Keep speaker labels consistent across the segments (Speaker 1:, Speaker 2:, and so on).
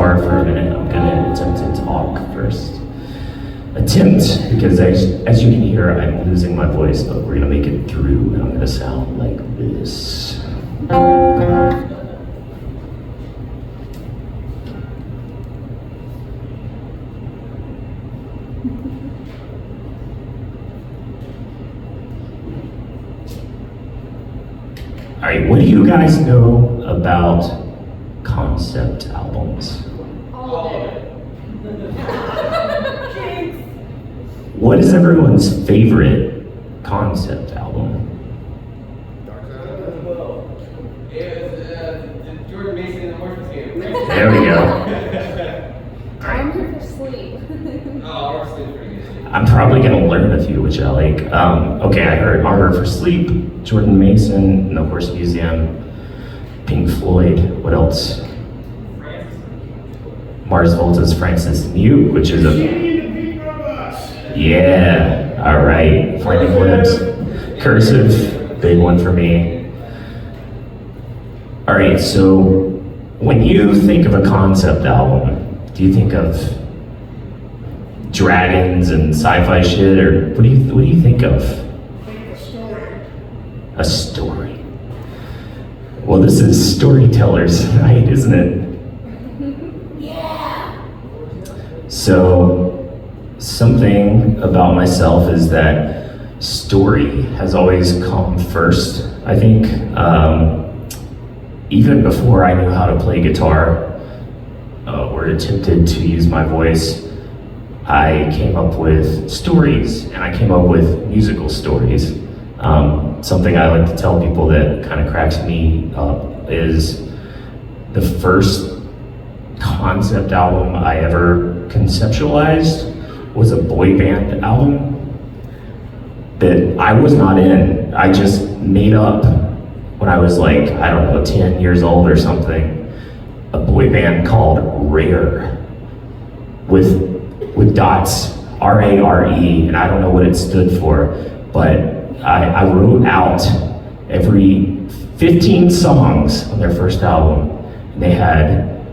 Speaker 1: For a minute, I'm gonna attempt to talk first. Because as you can hear, I'm losing my voice, but we're gonna make it through, and I'm gonna sound like this. All right, what do you guys know about concept albums?
Speaker 2: All of it.
Speaker 1: What is everyone's favorite concept album?
Speaker 3: Jordan Mason and the Horse Museum.
Speaker 1: There we go.
Speaker 2: I'm here for sleep.
Speaker 3: Oh, Horse Museum's pretty good.
Speaker 1: I'm probably gonna learn a few, which I like. Okay, I heard Armor for Sleep, Jordan Mason, and the Horse Museum, Pink Floyd. What else? Mars Volta's Francis Mute, which is a... Yeah, all right. Flaming Lips. Cursive, big one for me. All right, so when you think of a concept album, do you think of dragons and sci-fi shit, or what do you think of?
Speaker 4: A story.
Speaker 1: A story. Well, this is Storytellers Night, isn't it? So, something about myself is that story has always come first, I think. Even before I knew how to play guitar or attempted to use my voice, I came up with stories, and I came up with musical stories. Something I like to tell people that kind of cracks me up is the first concept album I ever conceptualized was a boy band album that I was not in. I just made up when I was like, I don't know, 10 years old or something, a boy band called Rare with dots, R-A-R-E, and I don't know what it stood for, but I wrote out every 15 songs on their first album, and they had,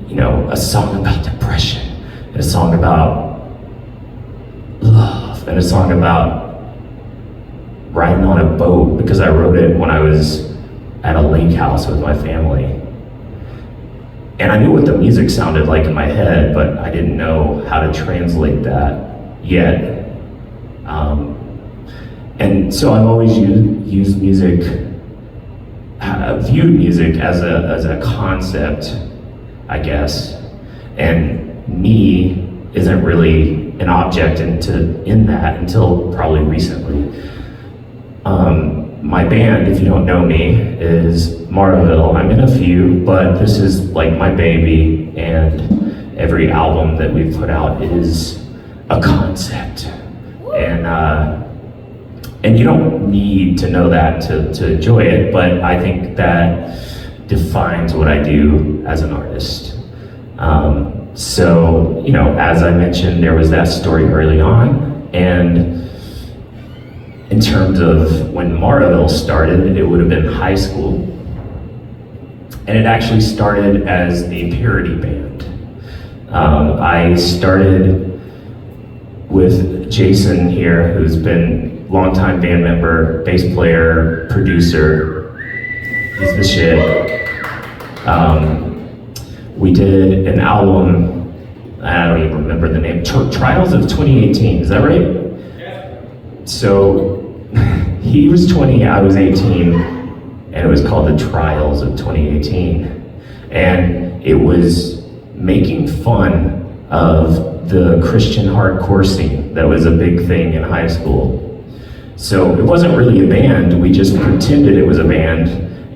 Speaker 1: you know, a song about depression, and a song about love, and a song about riding on a boat, because I wrote it when I was at a lake house with my family. And I knew what the music sounded like in my head, but I didn't know how to translate that yet. And so I've always used music, viewed music as a concept, I guess. And me isn't really an object in that until probably recently. My band, if you don't know me, is Marville. I'm in a few, but this is like my baby, and every album that we've put out is a concept. And you don't need to know that to enjoy it, but I think that defines what I do as an artist. So, you know, as I mentioned, there was that story early on, and in terms of when Marville started, it would have been high school. And it actually started as a parody band. I started with Jason here, who's been longtime band member, bass player, producer. He's the shit. We did an album, I don't even remember the name, Trials of 2018, is that right? So he was 20, I was 18, and it was called the Trials of 2018. And it was making fun of the Christian hardcore scene that was a big thing in high school. So it wasn't really a band, we just pretended it was a band,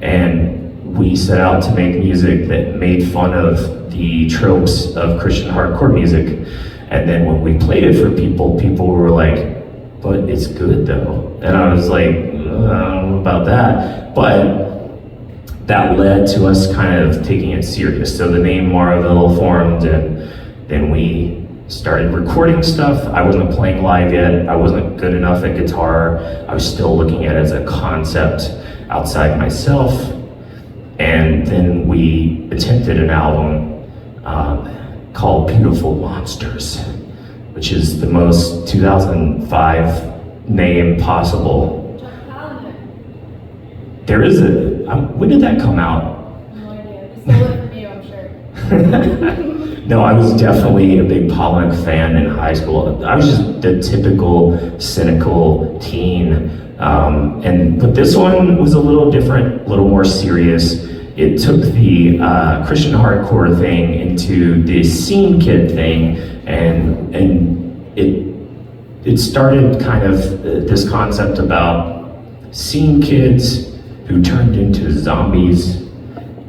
Speaker 1: and we set out to make music that made fun of the tropes of Christian hardcore music. And then when we played it for people, people were like, but it's good though. And I was like, I don't know about that. But that led to us kind of taking it serious. So the name Maraville formed, and then we started recording stuff. I wasn't playing live yet. I wasn't good enough at guitar. I was still looking at it as a concept outside myself. And then we attempted an album called Beautiful Monsters, which is the most 2005 name possible. There is a, when did that come out?
Speaker 2: No idea. It's still lit for you, I'm sure.
Speaker 1: No, I was definitely a big Pollock fan in high school. I was just the typical cynical teen. But this one was a little different, a little more serious. It took the Christian hardcore thing into the scene kid thing, and it started kind of this concept about scene kids who turned into zombies,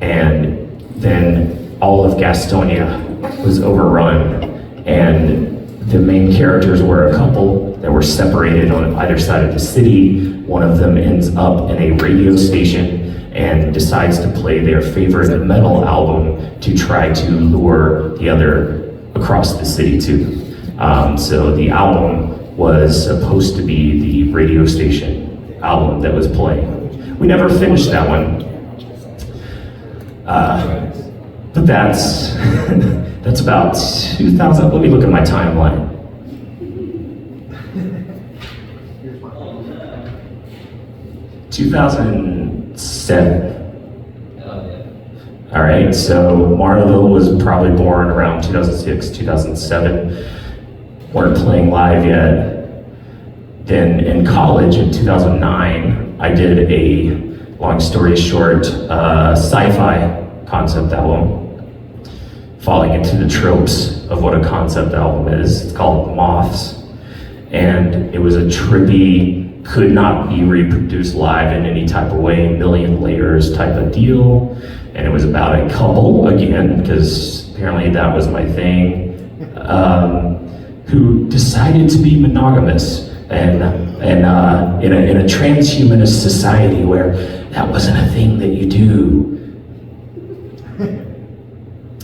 Speaker 1: and then all of Gastonia was overrun, and the main characters were a couple that were separated on either side of the city. One of them ends up in a radio station and decides to play their favorite metal album to try to lure the other across the city too. So the album was supposed to be the radio station album that was playing. We never finished that one. But that's that's about 2000. Let me look at my timeline. 2007. All right, so Maraville was probably born around 2006, 2007. Weren't playing live yet. Then in college in 2009, I did a, long story short, sci-fi concept album, falling into the tropes of what a concept album is. It's called Moths, and it was a trippy, could not be reproduced live in any type of way, million layers type of deal. And it was about a couple, again, because apparently that was my thing, who decided to be monogamous, and in a transhumanist society where that wasn't a thing that you do.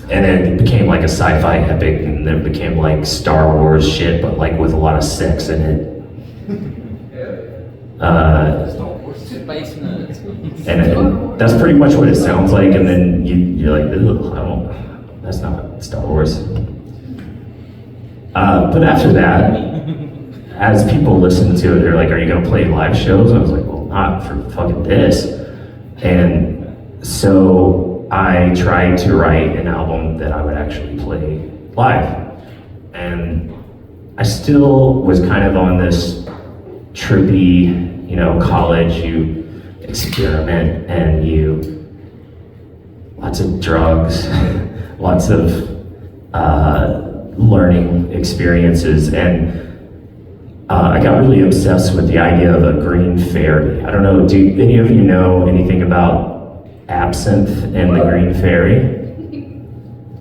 Speaker 1: And then it became like a sci-fi epic, and then it became like Star Wars shit, but like with a lot of sex in it. And that's pretty much what it sounds like, and then you're like, ugh, that's not Star Wars. But after that, as people listen to it, they're like, are you gonna play live shows? I was like, well, not for fucking this. And so I tried to write an album that I would actually play live. And I still was kind of on this trippy, college, you experiment and lots of drugs, lots of learning experiences, and I got really obsessed with the idea of a green fairy. I don't know, do any of you know anything about absinthe and the green fairy?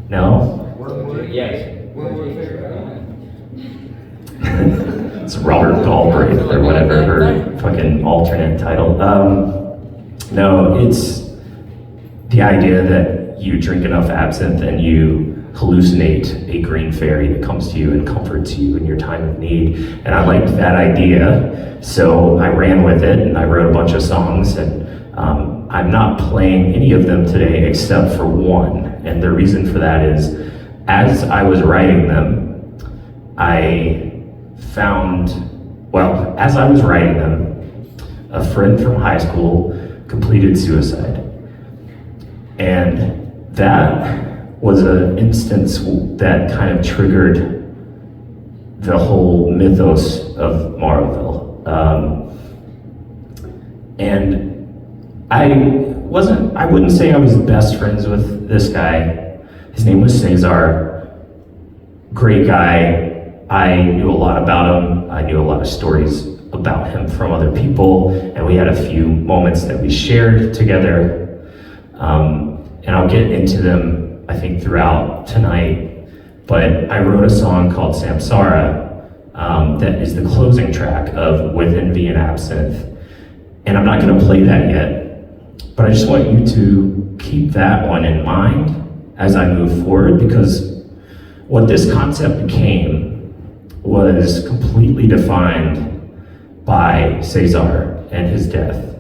Speaker 1: No?
Speaker 3: Yes.
Speaker 1: It's Robert Galbraith or whatever her fucking alternate title. No, it's the idea that you drink enough absinthe and you hallucinate a green fairy that comes to you and comforts you in your time of need. And I liked that idea, so I ran with it and I wrote a bunch of songs, and I'm not playing any of them today except for one. And the reason for that is, as I was writing them, as I was writing them, a friend from high school completed suicide. And that was an instance that kind of triggered the whole mythos of Maraville. And I wouldn't say I was best friends with this guy. His name was Cesar. great guy. I knew a lot about him. I knew a lot of stories about him from other people, and we had a few moments that we shared together. And I'll get into them, I think, throughout tonight. But I wrote a song called Samsara that is the closing track of With Envy and Absinthe. And I'm not going to play that yet, but I just want you to keep that one in mind as I move forward, because what this concept became was completely defined by Cesar and his death.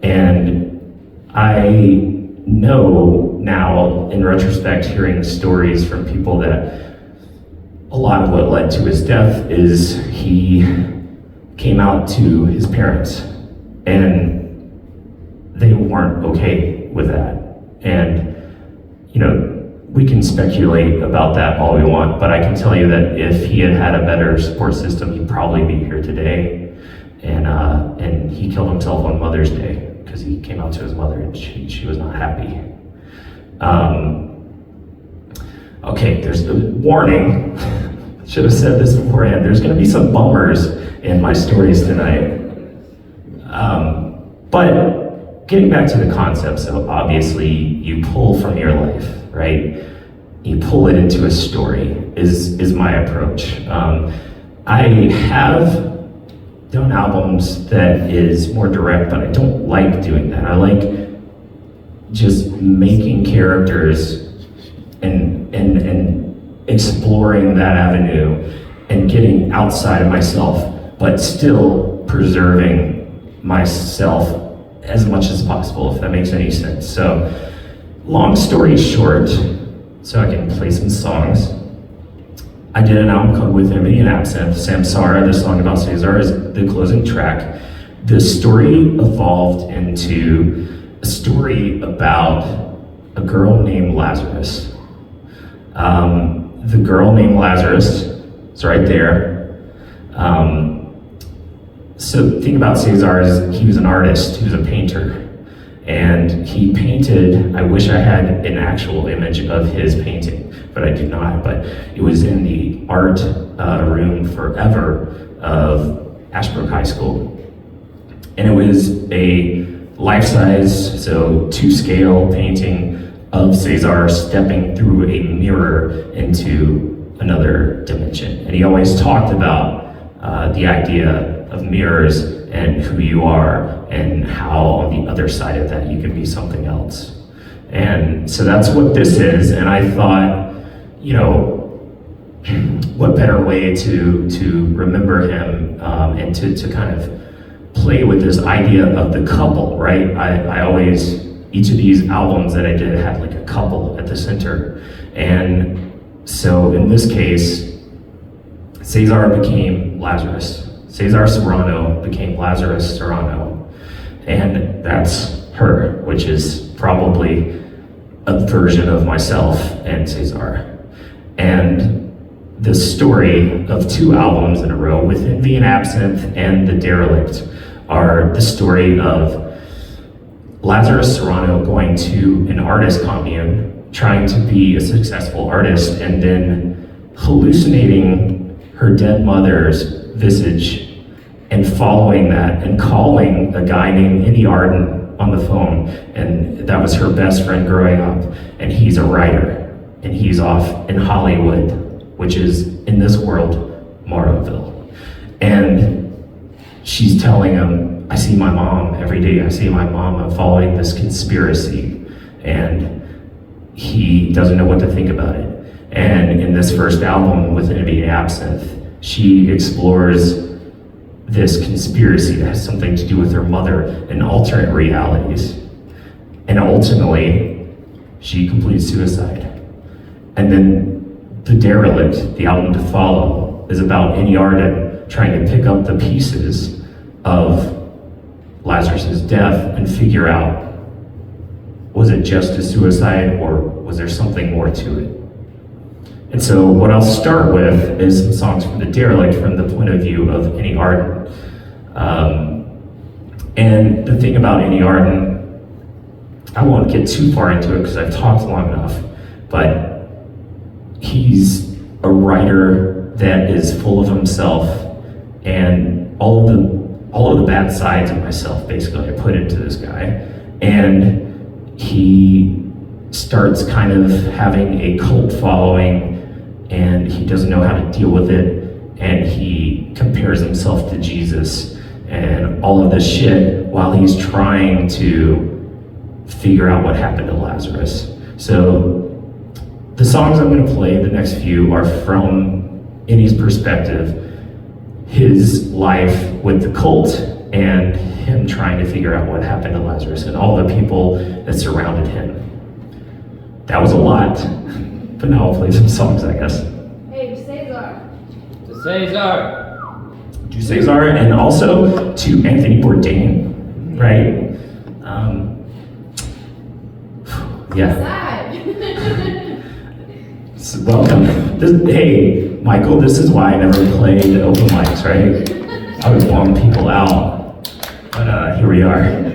Speaker 1: And I know now, in retrospect, hearing stories from people, that a lot of what led to his death is he came out to his parents, and they weren't okay with that. And, you know, we can speculate about that all we want, but I can tell you that if he had had a better support system, he'd probably be here today. And he killed himself on Mother's Day because he came out to his mother and she was not happy. Okay, there's a warning. Should have said this beforehand. There's going to be some bummers in my stories tonight. But getting back to the concept, so obviously you pull from your life, right? You pull it into a story is my approach. I have done albums that is more direct, but I don't like doing that. I like just making characters and exploring that avenue and getting outside of myself, but still preserving myself as much as possible, if that makes any sense. So, long story short, so I can play some songs. I did an album called With Envy and Absinthe. Samsara, the song about Cesar, is the closing track. The story evolved into a story about a girl named Lazarus. The girl named Lazarus is right there. So the thing about Cesar is he was an artist, he was a painter. And he painted, I wish I had an actual image of his painting, but I do not. But it was in the art room forever of Ashbrook High School. And it was a life-size, so 2-scale painting of Cesar stepping through a mirror into another dimension. And he always talked about the idea of mirrors and who you are and how on the other side of that you can be something else. And so that's what this is. And I thought, you know, what better way to remember him and to kind of play with this idea of the couple, right? I always, each of these albums that I did had like a couple at the center. And so in this case, Cesar became Lazarus. Cesar Serrano became Lazarus Serrano. And that's her, which is probably a version of myself and Cesar. And the story of 2 albums in a row, With Envy and Absinthe and The Derelict, are the story of Lazarus Serrano going to an artist commune, trying to be a successful artist, and then hallucinating her dead mother's visage and following that and calling a guy named Indy Arden on the phone. And that was her best friend growing up. And he's a writer, and he's off in Hollywood, which is in this world, Morrowville. And she's telling him, I see my mom every day. I see my mom. I'm following this conspiracy. And he doesn't know what to think about it. And in this first album, With Envy and Absinthe, she explores this conspiracy that has something to do with her mother and alternate realities. And ultimately, she completes suicide. And then The Derelict, the album to follow, is about Indy Arden trying to pick up the pieces of Lazarus's death and figure out, was it just a suicide or was there something more to it? And so what I'll start with is some songs from The Derelict from the point of view of Indy Arden. And the thing about Indy Arden, I won't get too far into it because I've talked long enough, but he's a writer that is full of himself, and all of the bad sides of myself, basically, I put into this guy. And he starts kind of having a cult following, and he doesn't know how to deal with it, and he compares himself to Jesus and all of this shit while he's trying to figure out what happened to Lazarus. So the songs I'm going to play, the next few, are from, in his perspective, his life with the cult and him trying to figure out what happened to Lazarus and all the people that surrounded him. That was a lot, but now I'll play some songs, I guess.
Speaker 2: Hey, Cesar.
Speaker 3: To Cesar.
Speaker 1: To Cesar, and also to Anthony Bourdain, right? Yeah.
Speaker 2: Sad.
Speaker 1: So welcome. Hey, Michael, this is why I never played open mics, right? I would bum people out, but here we are.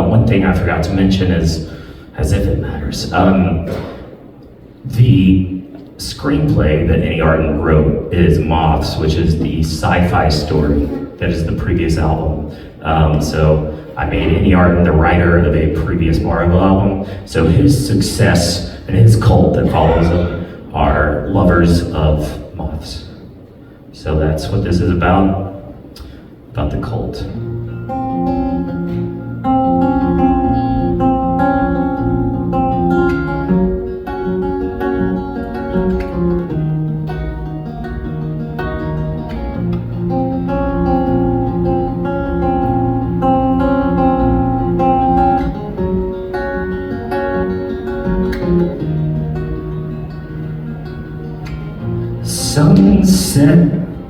Speaker 1: One thing I forgot to mention is, as if it matters, the screenplay that Annie Arden wrote is Moths, which is the sci-fi story that is the previous album. So I made Annie Arden the writer of a previous Marvel album, so his success and his cult that follows him are lovers of moths. So that's what this is about the cult. Sunset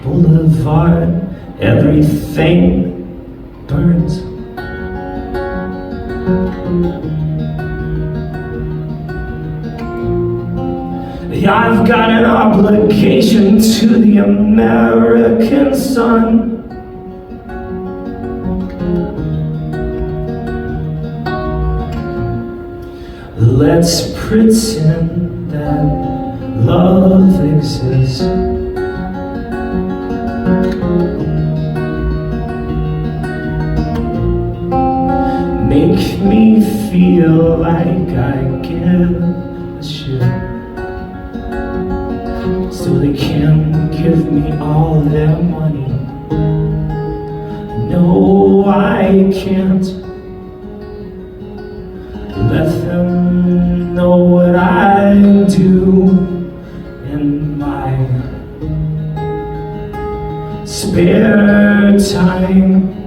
Speaker 1: Boulevard, everything burns. I've got an obligation to the American sun. Let's pretend that love exists. Make me feel like I give a shit, so they can give me all their money. No, I can't let them know what I do in my spare time.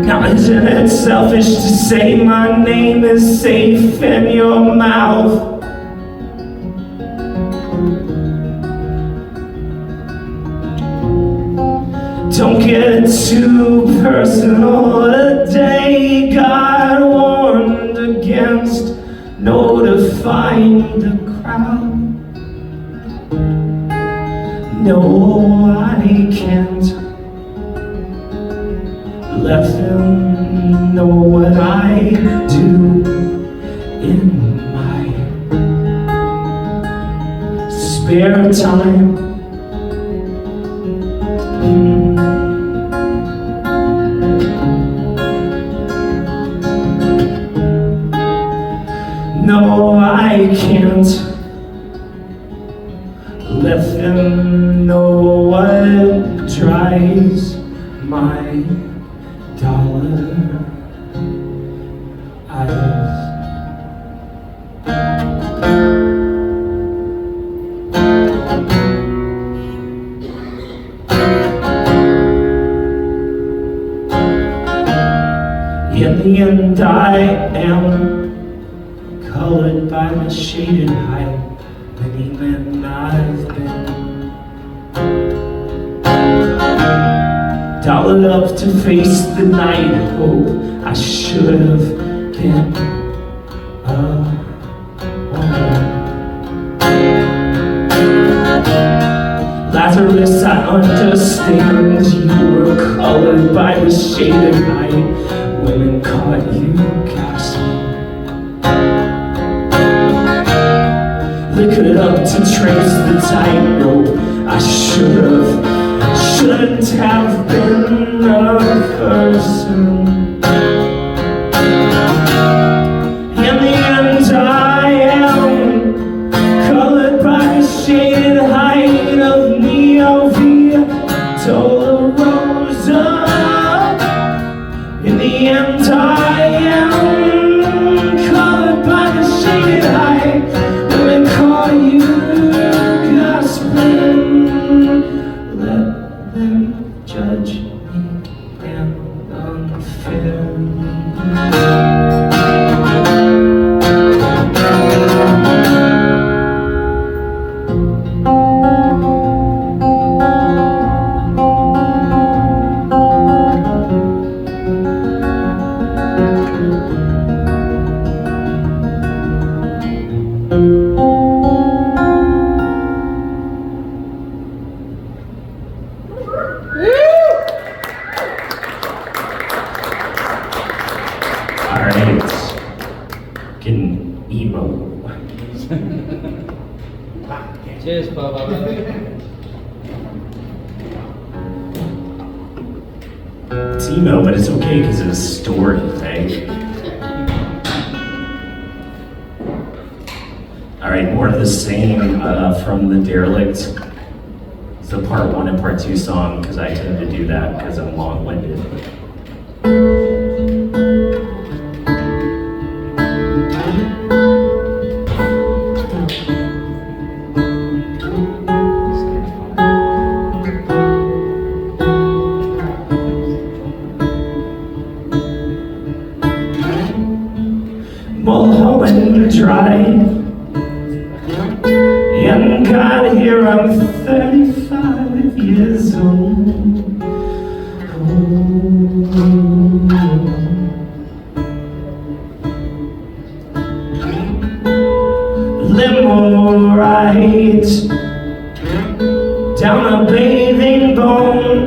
Speaker 1: Now isn't it selfish to say my name is safe in your mouth? Don't get too personal today. God warned against notifying the crowd. No, I can't let them know what I do in my spare time. No, I can't let them know what drives my dollar eyes. shaded height. Many men I've been dolled up to face the night. Hope I should have been a woman. Lazarus, I understand you were colored by the shaded light. Women caught you gasping, liquored up to trace the tightrope. I shouldn't have been a person. In the end, I am colored by the shaded height of Neo-Via Dolorosa. In the end, I am colored by the shaded height. Women call you gasping. Let them judge me and unfairly. Alright, getting emo.
Speaker 3: Cheers, Bubba.
Speaker 1: It's emo, but it's okay because it's a story, right? Alright, more of the same from The Derelict. It's the part 1 and part 2 song because I tend to do that because I'm long-winded. Mulholland Drive, and got here, I'm 35 years old. Limo rides down a bathing bone.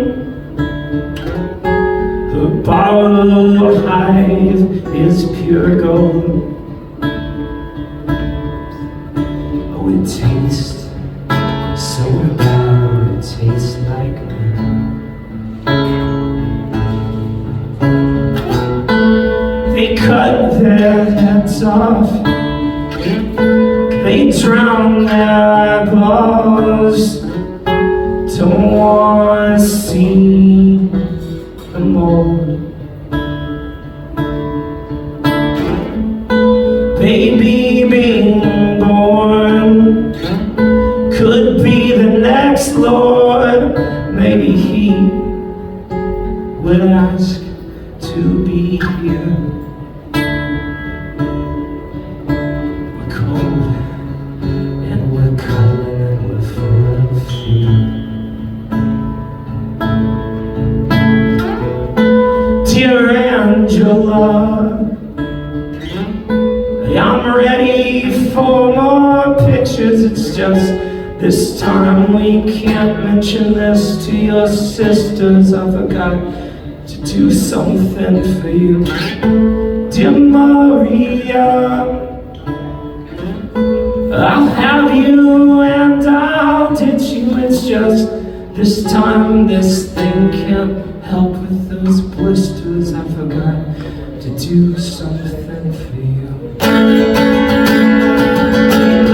Speaker 1: The bottle hive is pure gold. Oh, it tastes so bad, it tastes like me. They cut their heads off, they drown their eyeballs. Don't want to see the mold. Baby being born could be the next Lord. Maybe he would ask to be here. We're cold and we're cuddling and we're full of fear. Dear Angela, I'm ready for more pictures. It's just this time we can't mention this to your sisters. I forgot to do something for you. Dear Maria, I'll have you and I'll ditch you. It's just this time this thing can't help with those blisters. I forgot to do something for you.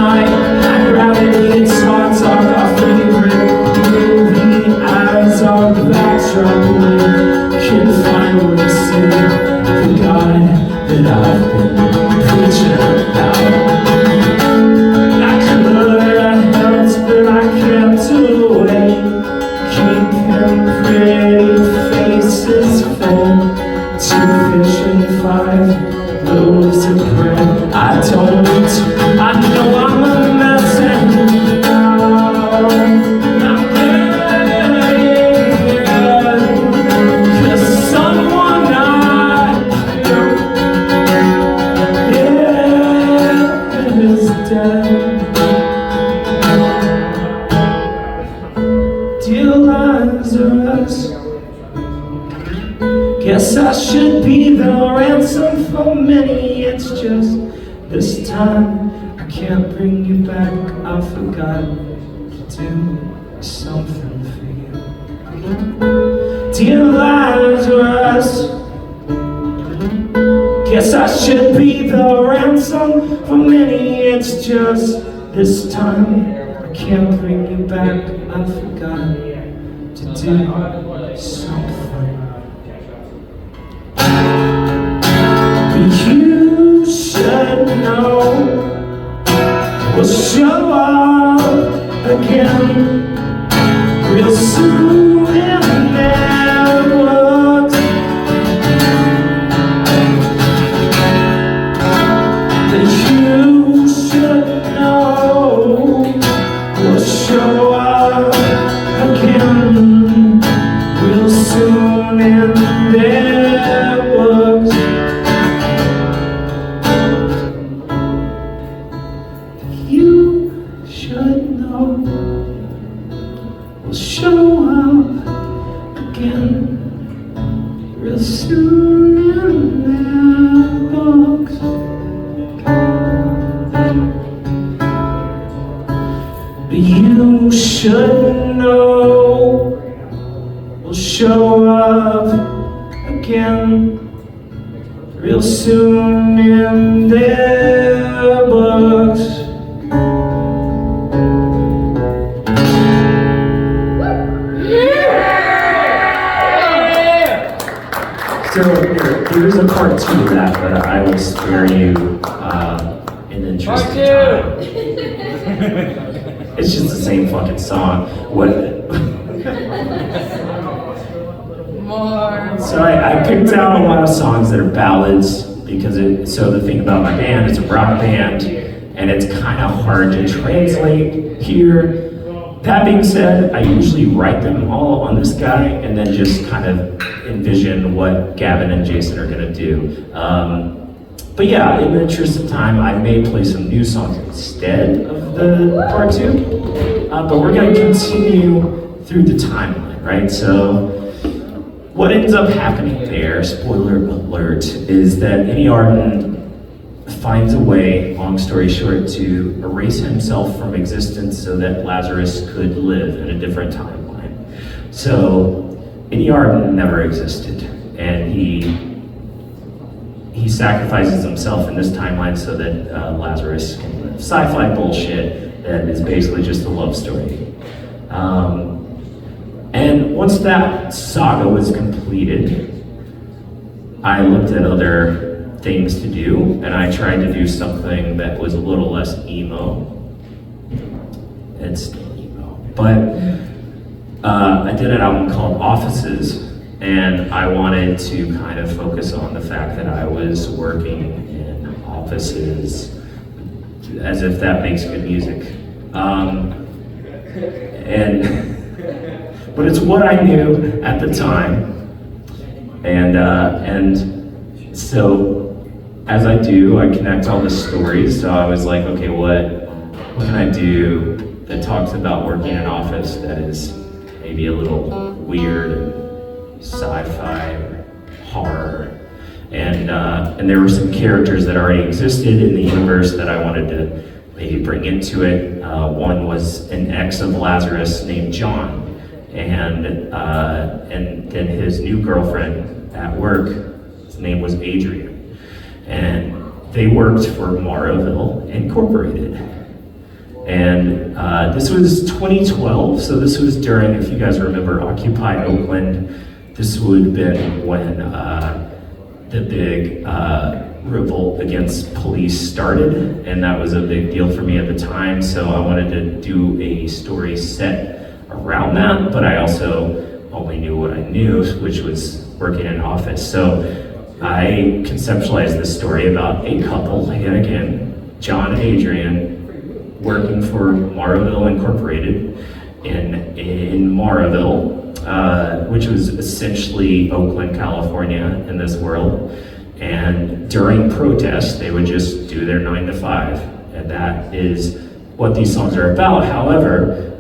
Speaker 1: I gravity starts off our favorite movie as our backs traveling. Can't find where to see the God that I've been preaching about. I could have helped, but I kept away. Keeping pretty faces fed, 2 fish and 5 loaves of bread. Dear Lazarus, guess I should be the ransom for many. It's just this time I can't bring you back. I forgot to do something for you. Dear Lazarus, guess I should be the ransom for many. It's just this time I can't bring you back. I forgot to do something. You should know we'll show up again real soon in their books. But you should know we'll show up again real soon in their books. You should know we'll show up again real soon in their books. You should know we'll show up again real soon in their books. So there's a part 2 to that, but I will spare you in the interest of time. It's just the same fucking song. What?
Speaker 2: More.
Speaker 1: So I picked out a lot of songs that are ballads because so the thing about my band, it's a rock band, and it's kind of hard to translate here. That being said, I usually write them all on this guy and then just kind of envision what Gavin and Jason are gonna do. But yeah, in the interest of time, I may play some new songs instead of the part 2. But we're gonna continue through the timeline, right? So what ends up happening there, spoiler alert, is that Annie Arden finds a way, long story short, to erase himself from existence so that Lazarus could live in a different timeline. So Annie Arden never existed, and he sacrifices himself in this timeline so that Lazarus can live. Sci-fi bullshit that is basically just a love story. And once that saga was completed, I looked at other things to do, and I tried to do something that was a little less emo. It's still emo, but I did an album called Offices, and I wanted to kind of focus on the fact that I was working in offices, as if that makes good music. But it's what I knew at the time, and so as I do, I connect all the stories. So I was like, okay, what can I do that talks about working in an office that is maybe a little weird, sci-fi, or horror, and there were some characters that already existed in the universe that I wanted to maybe bring into it. One was an ex of Lazarus named John, and then his new girlfriend at work, his name was Adrian, and they worked for Morrowville Incorporated. And this was 2012, so this was during, if you guys remember, Occupy Oakland. This would have been when the big revolt against police started, and that was a big deal for me at the time, so I wanted to do a story set around that, but I also only knew what I knew, which was working in an office. So I conceptualized this story about a couple, yet again, John and Adrian, working for Morrowville Incorporated in Morrowville, which was essentially Oakland, California in this world. And during protests, they would just do their 9 to 5 And that is what these songs are about. However,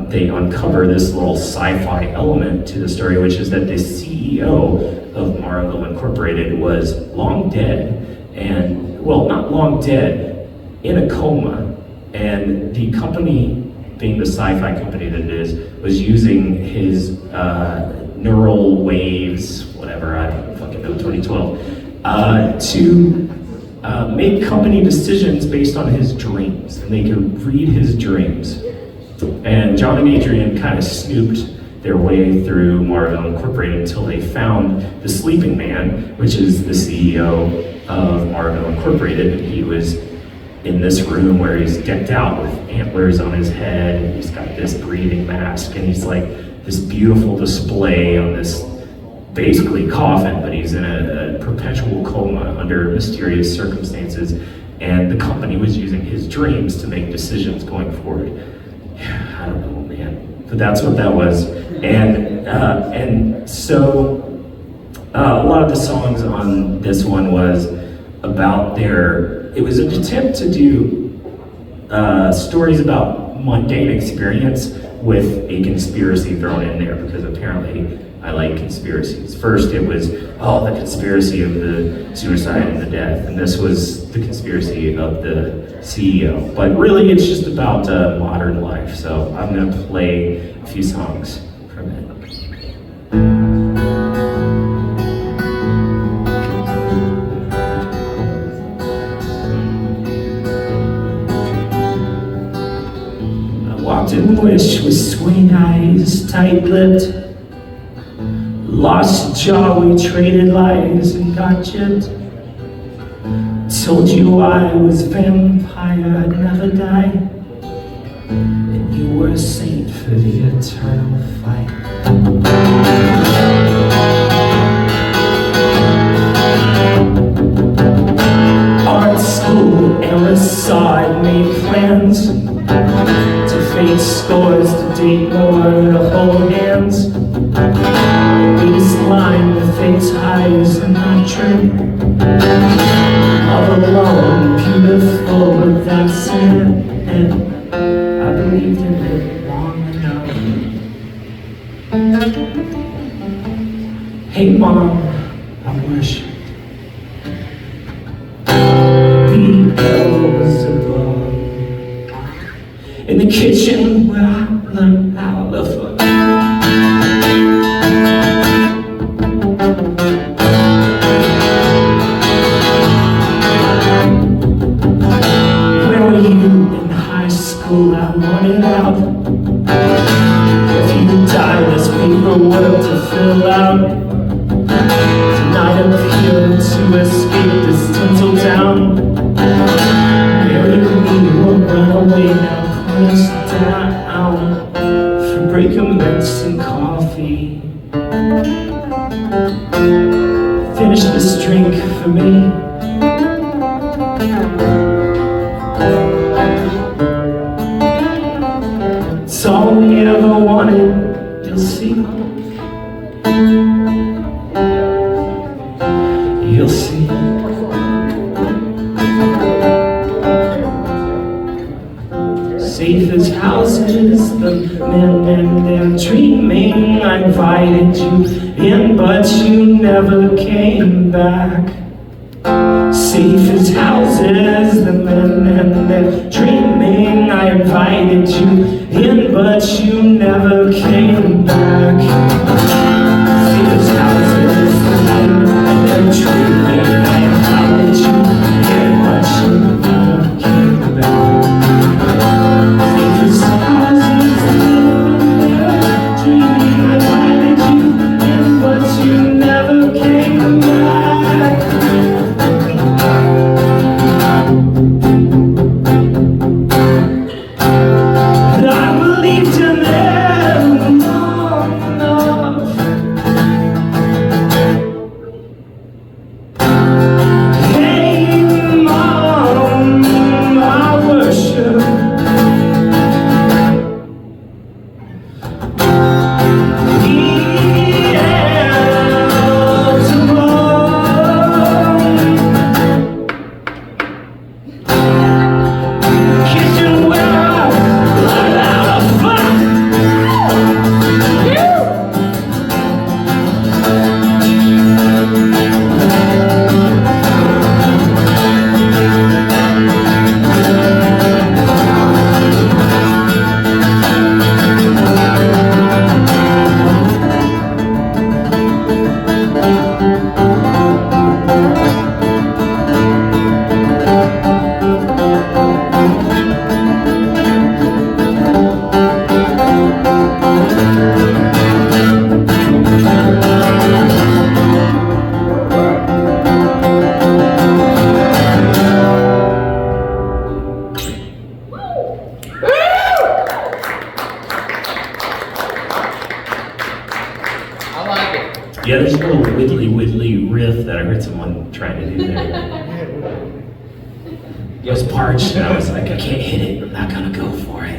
Speaker 1: they uncover this little sci-fi element to the story, which is that the CEO of Marvel Incorporated was long dead, and, well, not long dead, in a coma. And the company, being the sci-fi company that it is, was using his neural waves, whatever, I don't fucking know, 2012, to make company decisions based on his dreams, and they could read his dreams. And John and Adrian kind of snooped their way through Marvel Incorporated until they found the Sleeping Man, which is the CEO of Marvel Incorporated. And he was in this room where he's decked out with antlers on his head, and he's got this breathing mask, and he's like this beautiful display on this basically coffin, but he's in a perpetual coma under mysterious circumstances, and the company was using his dreams to make decisions going forward. I don't know, man, but that's what that was. And so a lot of the songs on this one was about it was an attempt to do stories about mundane experience with a conspiracy thrown in there, because apparently I like conspiracies. First it was, the conspiracy of the suicide and the death, and this was the conspiracy of the CEO. But really it's just about modern life, so I'm gonna play a few songs from it. Walked in wish with swing eyes, tight-lipped. Lost a jaw, we traded lies and got gypped. Told you I was vampire, I'd never die. And you were a saint for the eternal fight. Art school, Ella saw I'd made plans to fake scores, to date more, to hold hands. We just line the fate's highs and not true. All alone, beautiful, but that's it. And I believed in it long enough. Hey mom, I wish Beelzebub in the kitchen where I learned how to fuck. Where were you in high school? I wanted out. If you die, there's paperwork to fill out. Tonight I'm here to escape this tinsel town. Marry me or run away now. Put us down for breaking mints and coffee. Finish this drink for me. It's all we ever wanted, you'll see. You'll see. Safe as houses, the men and their dreaming. I invited you in, but you never came back. Safe as houses, the men and their dreaming. I invited you in, but you never came back. Safe as houses, the men and their dreaming. I invited you in, but you never came back. Safe as houses, the men and their dreaming. I invited you in, but you never came back. I
Speaker 3: I like it.
Speaker 1: Yeah, there's a little widdly riff that I heard someone trying to do there. It was parched, and I was like, I can't hit it. I'm not gonna go for it.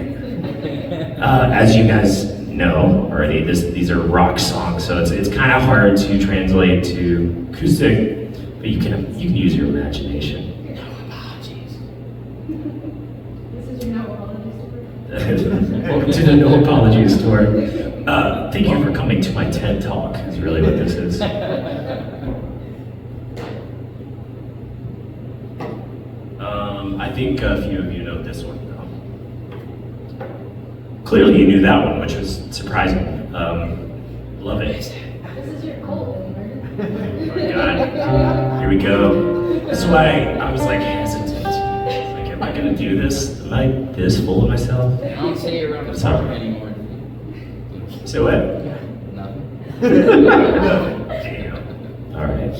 Speaker 1: As you guys know already, these are rock songs, so it's kind of hard to translate to acoustic, but you can use your imagination.
Speaker 2: This is your no apologies tour.
Speaker 1: Welcome to the No Apologies Tour. Thank you for coming to my TED Talk, is really what this is. I think a few of you know this one. Clearly you knew that one, which was surprising. Love it.
Speaker 2: This is your cold,
Speaker 1: Oh my God. Here we go. That's why I was like hesitant. Like, am I gonna do this? Am I this full of myself?
Speaker 3: I don't see you around the
Speaker 1: Sorry.
Speaker 3: farm anymore.
Speaker 1: So what?
Speaker 3: Nothing.
Speaker 1: Damn. All right.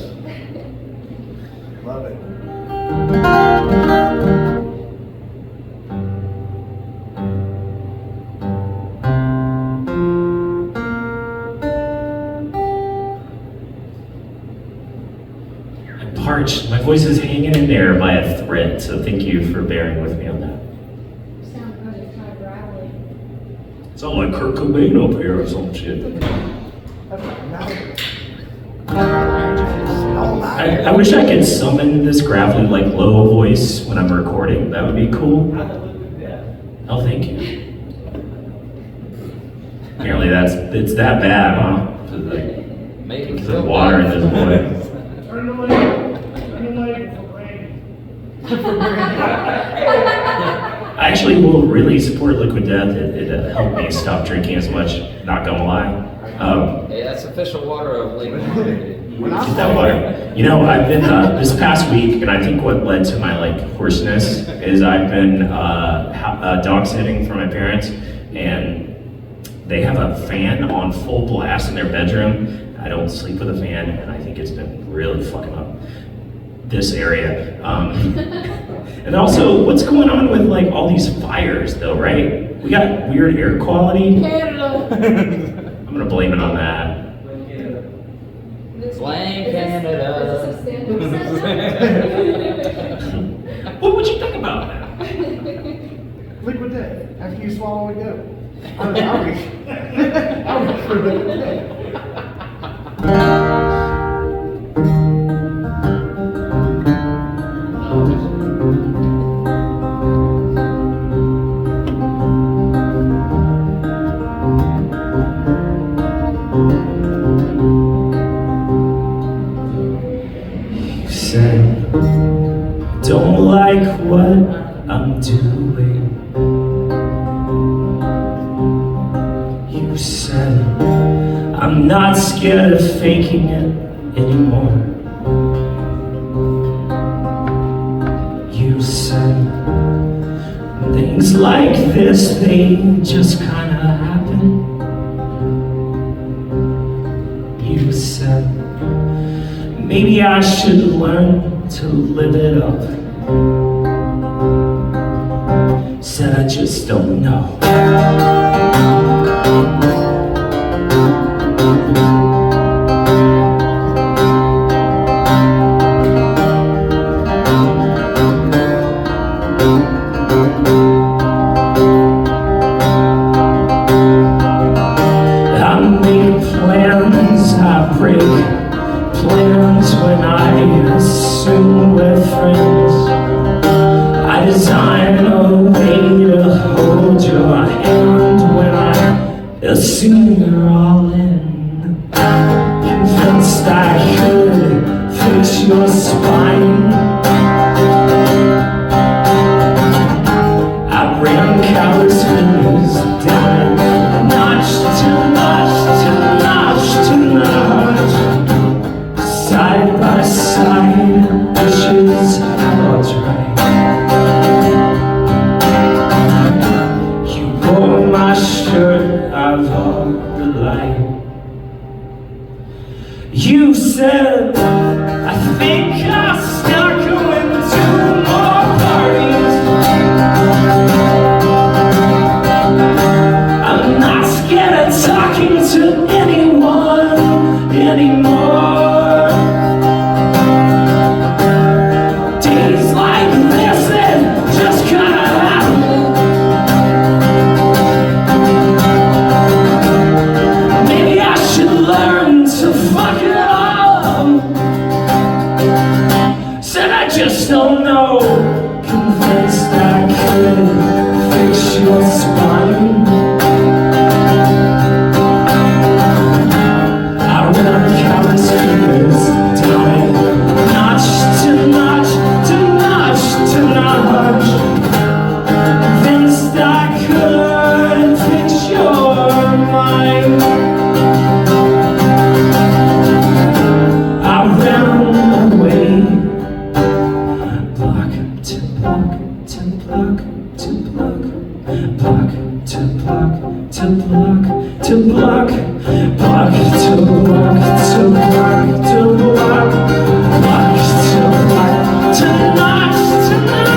Speaker 4: Love it.
Speaker 1: I'm parched. My voice is hanging in there by a thread, so thank you for bearing with me on that.
Speaker 2: You sound kind of gravelly.
Speaker 1: It's all like Kurt Cobain up here or some shit. I wish I could summon this gravelly, like low voice when I'm recording. That would be cool. Oh, thank you. Apparently it's that bad, huh?
Speaker 3: Make it
Speaker 1: Because
Speaker 3: feel
Speaker 1: of water in this voice.
Speaker 4: Turn the light for rain.
Speaker 1: I actually will really support Liquid Death. It helped me stop drinking as much, not gonna lie.
Speaker 3: Hey, that's official water of Lake.
Speaker 1: Get that water. You know, I've been, this past week, and I think what led to my like hoarseness is I've been dog sitting for my parents, and they have a fan on full blast in their bedroom. I don't sleep with a fan, and I think it's been really fucking up this area. And also, what's going on with like all these fires though, right? We got weird air quality.
Speaker 2: Canada.
Speaker 1: I'm gonna blame it on that.
Speaker 3: Blame
Speaker 2: Is
Speaker 3: Canada.
Speaker 2: this a stand-up set?
Speaker 1: What would you think about that?
Speaker 4: Liquid death. After you swallow it, go. I'll reach for liquid death.
Speaker 1: You said, don't like what I'm doing. You said, I'm not scared of faking it anymore. You said, things like this, they just kinda happen. You said, maybe I should learn to live it up. Said I just don't know. I make plans, I break plans when I assume we're friends. I design a way to hold your hand when I assume you're all in. Convinced I could fix your spine. I ran callous fingers down notch to notch to notch to notch. Side by side, wishes I was right. You wore my shirt, I've always said, I think I'll start going to more parties. I'm not scared of talking to anyone anymore. Days like this, it just kinda happen. Maybe I should learn to fuck it up. Said I just don't know. Convinced I could fix your spine. I run countless fingers down, notch to notch to notch to notch. Convinced I could fix your mind. I ran away, block to block to block to block, block to block to block to block, block to block to block to block, block to block to notch to notch.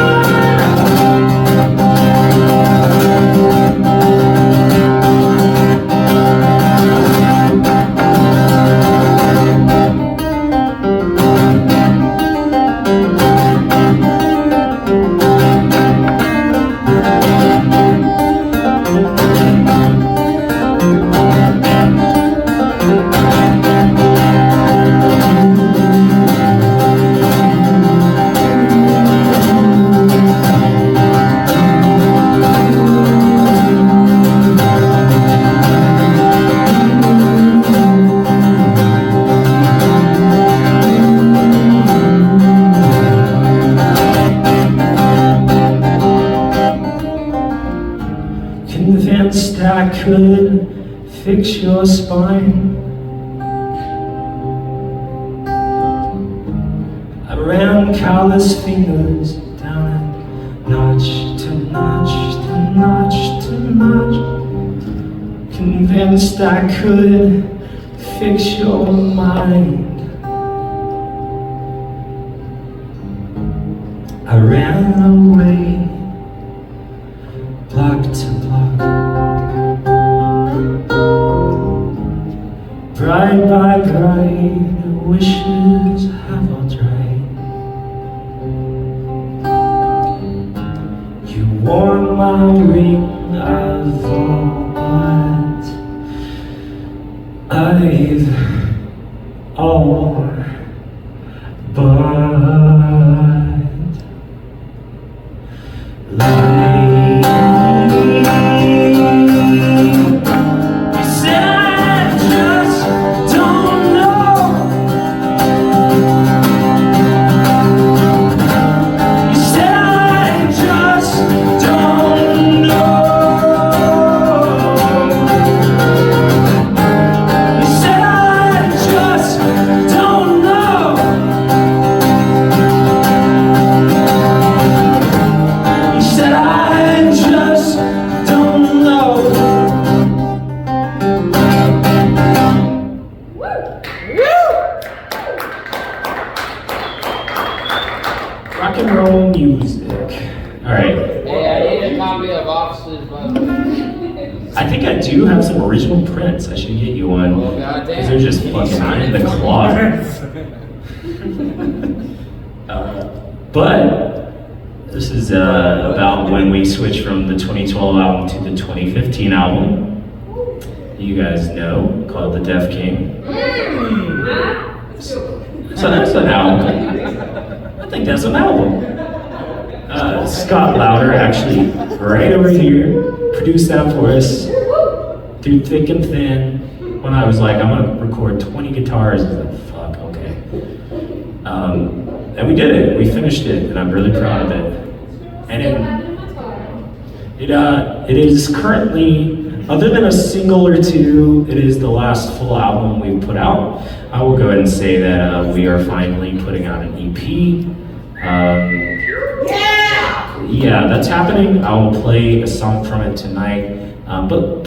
Speaker 1: Convinced I could fix your spine. I ran callous fingers down it, notch to notch to notch to notch. Convinced I could fix your mind. I ran away, block to block, bride by bride, wishes have all dried. You wore my ring, I've all but I've all but lied. You said I just don't know. You said I just don't know. You said I just don't know. You said I just don't know. Rock and roll music. All right.
Speaker 3: Hey, I need a copy of Officer's Vote.
Speaker 1: I think I do have some original prints. I should get you one.
Speaker 3: Well, goddamn.
Speaker 1: Because they're just fucking in the closet. But this is about when we switched from the 2012 album to the 2015 album. You guys know, called The Deaf King. So that's an album. I think that's an album. Scott Lauder, actually, right over here, produced that for us through thick and thin. When I was like, I'm gonna record 20 guitars, I was like, fuck, okay. And we did it. We finished it, and I'm really proud of it. And it is currently, other than a single or two, it is the last full album we've put out. I will go ahead and say that we are finally putting out an EP. Yeah, that's happening. I will play a song from it tonight. But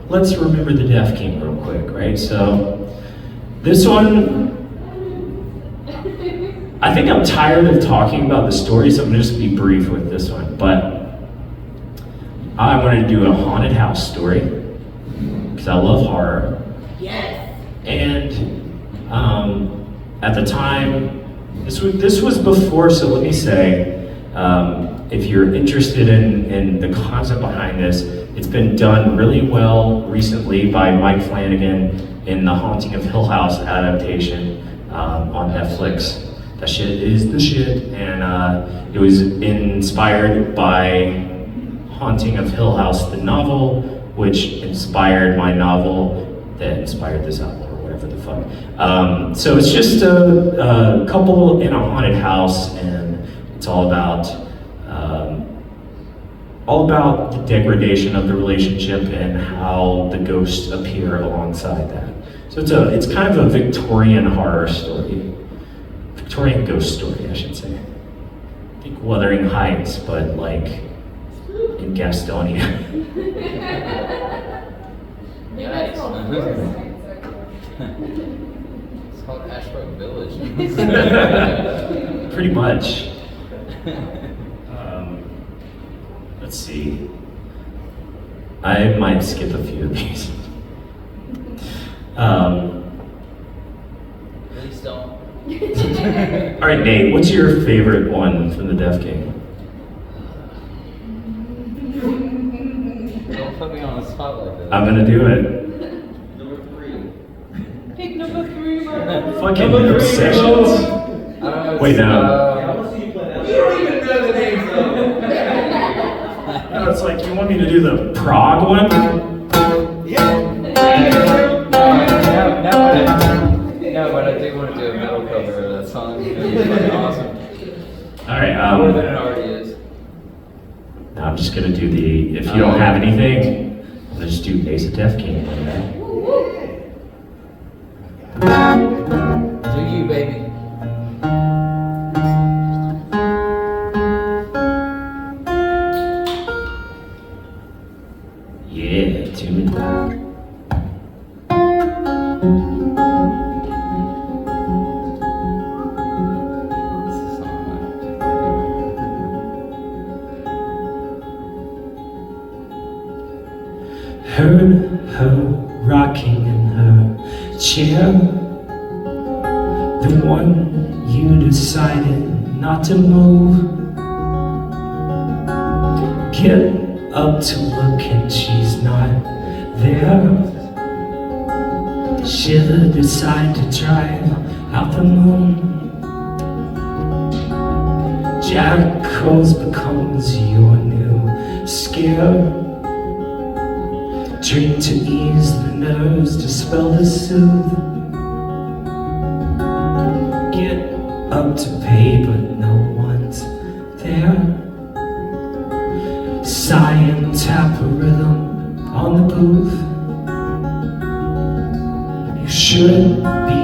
Speaker 1: let's remember the Deaf King real quick, right? So this one I think I'm tired of talking about the story, so I'm gonna just be brief with this one. But I wanted to do a haunted house story because I love horror.
Speaker 3: Yes.
Speaker 1: And at the time, this was before. So let me say, if you're interested in the concept behind this, it's been done really well recently by Mike Flanagan in the Haunting of Hill House adaptation on Netflix. That shit is the shit, and it was inspired by Haunting of Hill House, the novel, which inspired my novel that inspired this album, or whatever the fuck. So it's just a couple in a haunted house, and it's all about the degradation of the relationship and how the ghosts appear alongside that. So it's kind of a Victorian horror story. Victorian ghost story, I should say. I think Wuthering Heights, but like in Gastonia.
Speaker 3: Nice.
Speaker 2: It's
Speaker 3: called Ashbrook Village.
Speaker 1: Pretty much. Let's see. I might skip a few of these.
Speaker 3: Please don't.
Speaker 1: All right, Nate, what's your favorite one from the Deaf King?
Speaker 3: Don't put me on the spot like that.
Speaker 1: I'm gonna do it.
Speaker 3: Number 3.
Speaker 2: Pick number 3, my
Speaker 1: Fucking obsessions.
Speaker 3: I don't know.
Speaker 1: Wait, no.
Speaker 4: You don't even know the names though.
Speaker 1: No, it's like you want me to do the Prague one?
Speaker 3: No, but I do want to do a metal cover of that song. It'd be fucking awesome.
Speaker 1: All right.
Speaker 3: More than it already is.
Speaker 1: Now I'm just gonna do the. If you don't have anything, I'm gonna just do Ace of Death King.
Speaker 3: Do you, baby?
Speaker 1: Yeah, tune it. Heard her rocking in her chair, the one you decided not to move. Get up to look and she's not there. Shiver, decide to drive out the moon. Jackals becomes your new scare. Drink to ease the nerves, dispel the soothe. Get up to pay, but no one's there. Sigh and tap a rhythm on the booth. You should be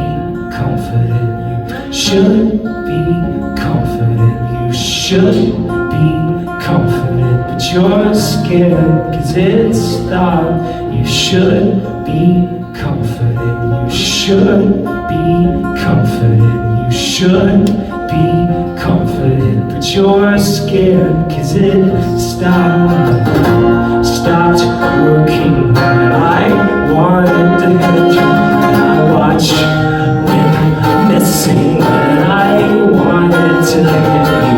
Speaker 1: comforted, you should be comforted, you should be comforted, but you're scared 'cause it's dark. You should be comforted, you should be comforted, you should be comforted, but you're scared 'cause it stopped working when I wanted to hit you. I watched when missing when I wanted to hit you.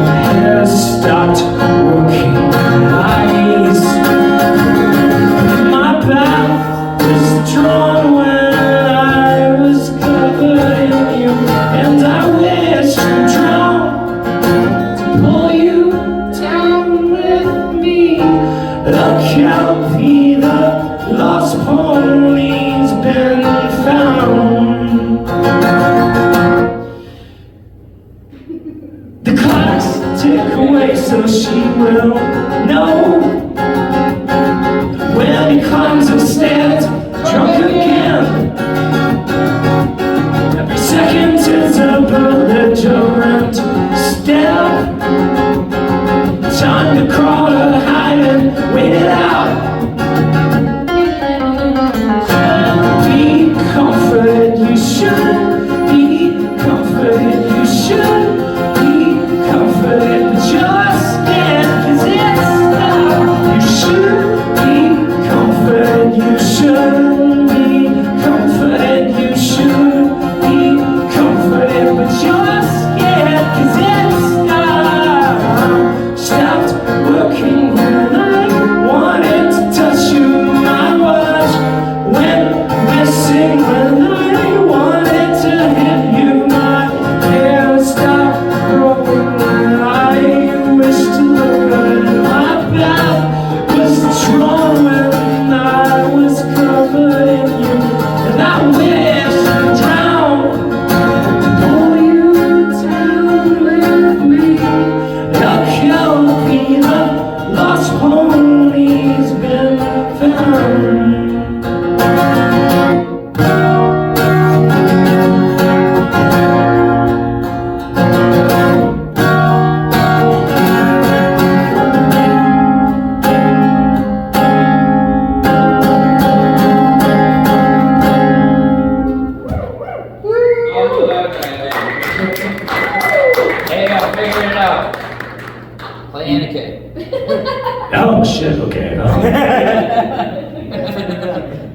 Speaker 1: My hair stopped working when my back was drawn when I was covered in you, and I wish to drown, to pull you down with me. Look how the lost pony's been found. The clocks tick away so she will know when he comes and stands drunk again. Every second is a bullet rent step. Time to crawl or hide and wait it out. Be comforted, you should be comforted, you should. was drawn when I was covered in you, and I wish to drown. Pull you down with me. The lost pony's been found.
Speaker 3: Hey, I figured it out. Play Anakin.
Speaker 1: Oh shit, okay.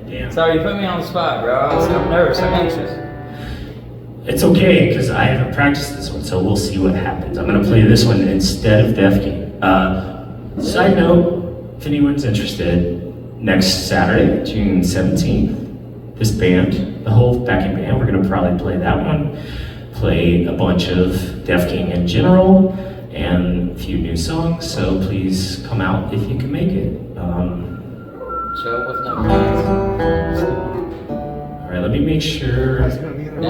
Speaker 1: Damn.
Speaker 3: Sorry, you put me on the spot, bro. I'm nervous, I'm anxious.
Speaker 1: It's okay, because I haven't practiced this one, so we'll see what happens. I'm gonna play this one instead of Def Game. Side note, if anyone's interested, next Saturday, June 17th, this band, the whole backing band, we're gonna probably play that one, play a bunch of Def King in general, and a few new songs, so please come out if you can make it.
Speaker 3: Show up with no plans.
Speaker 1: Alright, let me make sure.
Speaker 4: It's gonna be in the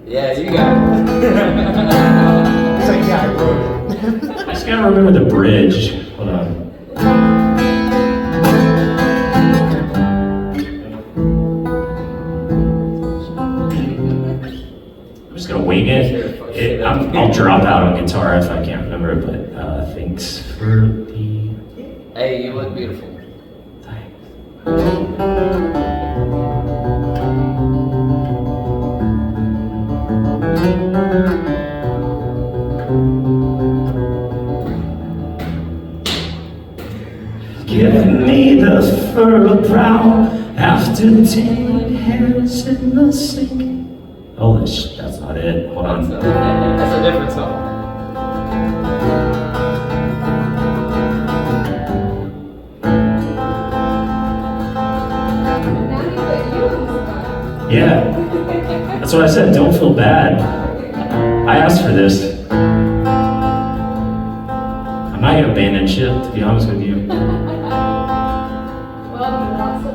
Speaker 3: Yeah, you go.
Speaker 4: He's like, yeah, I wrote it.
Speaker 1: I just gotta remember the bridge. Hold on. I'm just gonna wing it. I'll drop out on guitar if I can't remember it, but thanks for the...
Speaker 3: Hey, you look beautiful.
Speaker 1: Thanks. Give me the furrowed brow after 10 hairs in the sink. Oh, that's not it. Hold on.
Speaker 3: That's a different song.
Speaker 2: Now you put you on the spot.
Speaker 1: Yeah, that's what I said. Don't feel bad. I asked for this. I'm not gonna abandon ship, to be honest with you.
Speaker 2: Well, you're also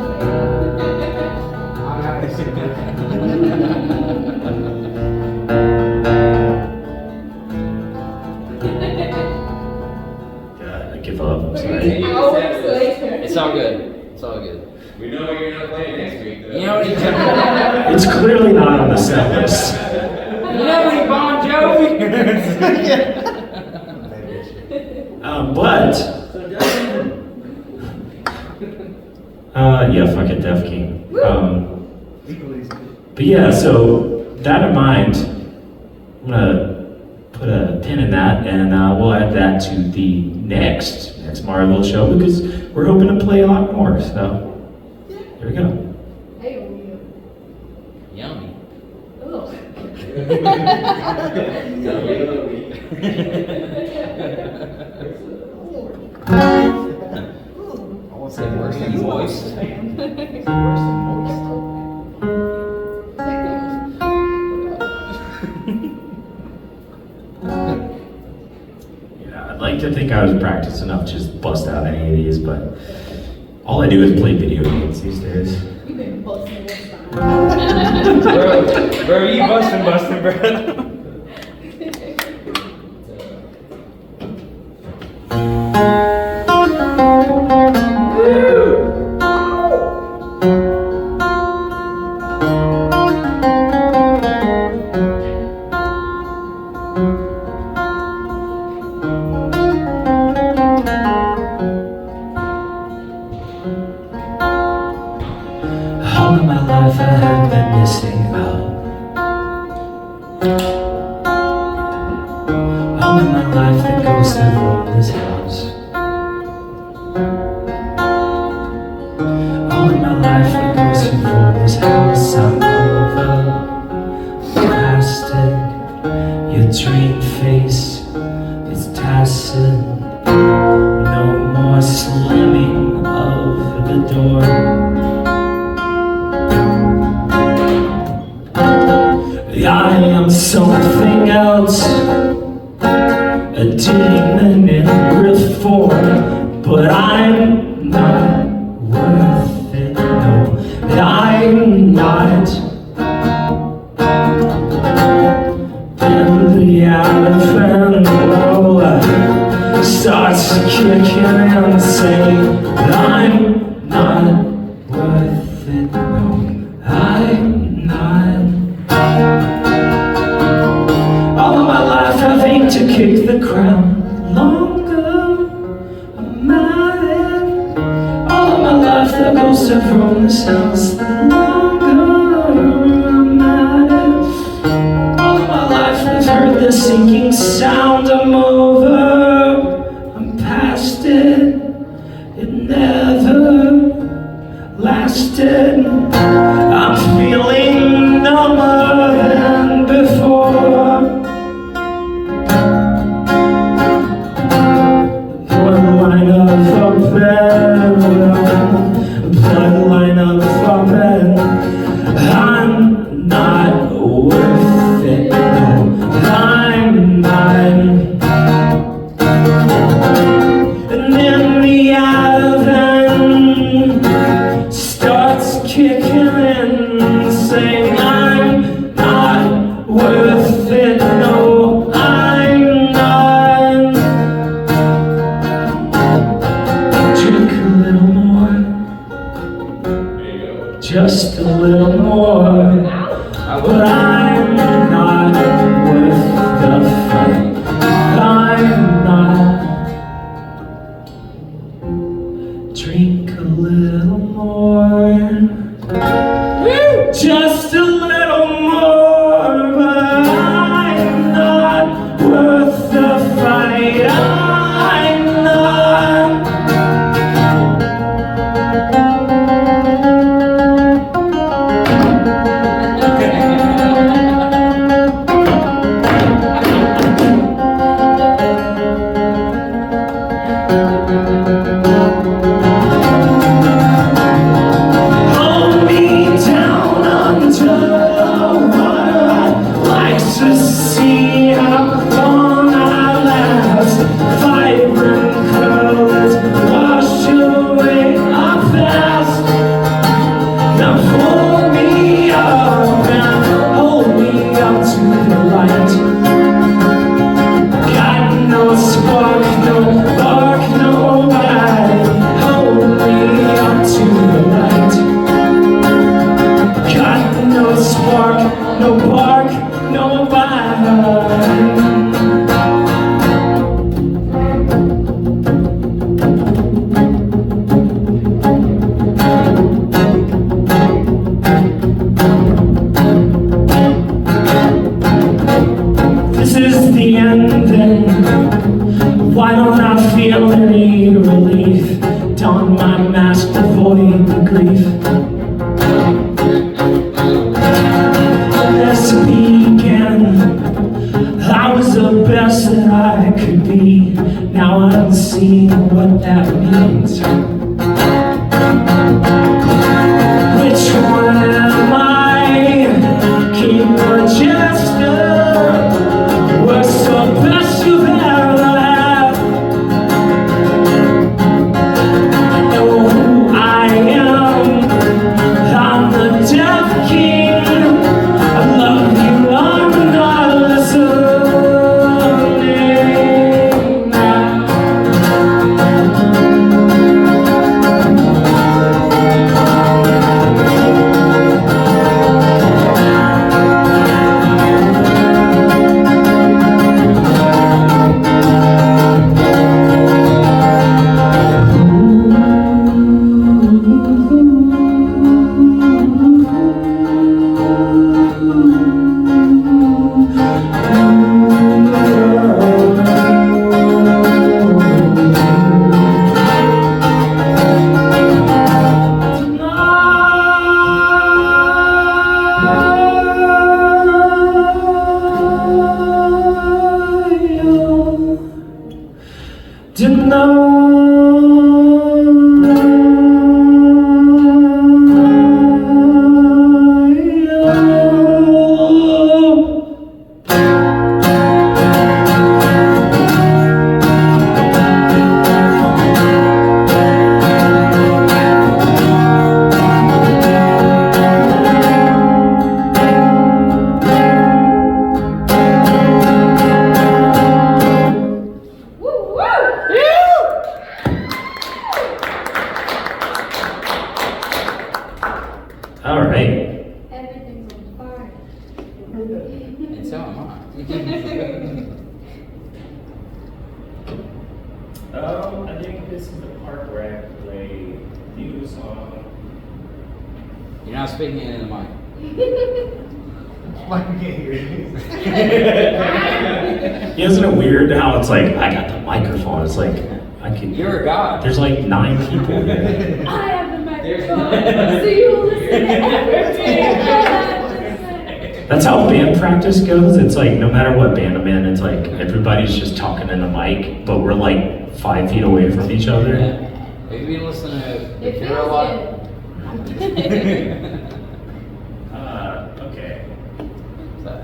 Speaker 1: God, I give up. I'm sorry.
Speaker 2: hours later.
Speaker 3: It's all good. It's all good.
Speaker 5: We know you're gonna play next week, though.
Speaker 3: You know what he
Speaker 1: It's clearly not on the set list.
Speaker 3: You know what he Bon Jovi?
Speaker 1: But yeah, fuck it, Def King.
Speaker 4: Equally as good.
Speaker 1: But yeah, so that in mind, I'm gonna put a pin in that, and we'll add that to the next Marvel show because we're hoping to play a lot more. So there we go.
Speaker 2: Hey,
Speaker 3: Yummy.
Speaker 2: oh.
Speaker 3: I won't say worse than voice.
Speaker 1: Yeah, I'd like to think I was practiced enough to just bust out any of these, but all I do is play video games these days.
Speaker 2: You've been busting this time.
Speaker 3: Bro, you busting, bro.
Speaker 1: All of my life I have been missing out. All of my life the ghost have roamed this house. All of my life the ghost have roamed this house. I'm over plastic. Your dream face is tacit. No more slamming of the door. I am something else, a demon in riff form, but I'm not worth it, no, I'm not. Then the elephant roller starts kicking and saying, I'm not worth it, no, I'm not. All of my life I've aimed to kick the crown longer, I'm at it. All of my life the ghosts have roamed this house longer, I'm at it. All of my life I've heard the sinking sound, I'm over, I'm past it. It never lasted. I'm feeling number than before. Bloodline of a bed, bloodline of a bed. I'm not worth it, no, I'm not. And then the elephant starts kicking and saying, I'm not worth it, no, I'm not. Drink a little more,
Speaker 5: There you go.
Speaker 1: just a little more, but I'm not worth the fight, I'm not. Drink a little more, just a little more, but I'm not worth the fight, I'm not. Hold me down under the water, I'd like to see how long I last. Vibrant colors wash away our past. Now hold me up and hold me up to the light. Got no spark, no bark, no bite. Hold me up to the light. Got no spark, no bark, no bite. This is the ending. Why don't I feel any relief? Don my mask, avoid the grief. Let's begin. I was the best that I could be. Now I'm seeing what that means. Which one am I? King or jester? What's the best you've ever had? I know who I am. I'm the Deaf King. I love you, I'm not listening now. I think this is the part where I play new song.
Speaker 3: You're not speaking into the mic.
Speaker 4: Like we can't hear you.
Speaker 1: Isn't it weird how it's like I got the microphone? It's like I can.
Speaker 3: You're a god.
Speaker 1: There's like 9 people here.
Speaker 2: I have the microphone, so you will listen to everything I have to say.
Speaker 1: That's how band practice goes. It's like no matter what band I'm in, it's like everybody's just talking in a mic, but we're like 5 feet away from each other.
Speaker 3: Yeah. Have you been listening to
Speaker 2: It
Speaker 3: Cure
Speaker 2: feels
Speaker 3: a lot?
Speaker 2: good.
Speaker 1: Okay.
Speaker 3: What's that?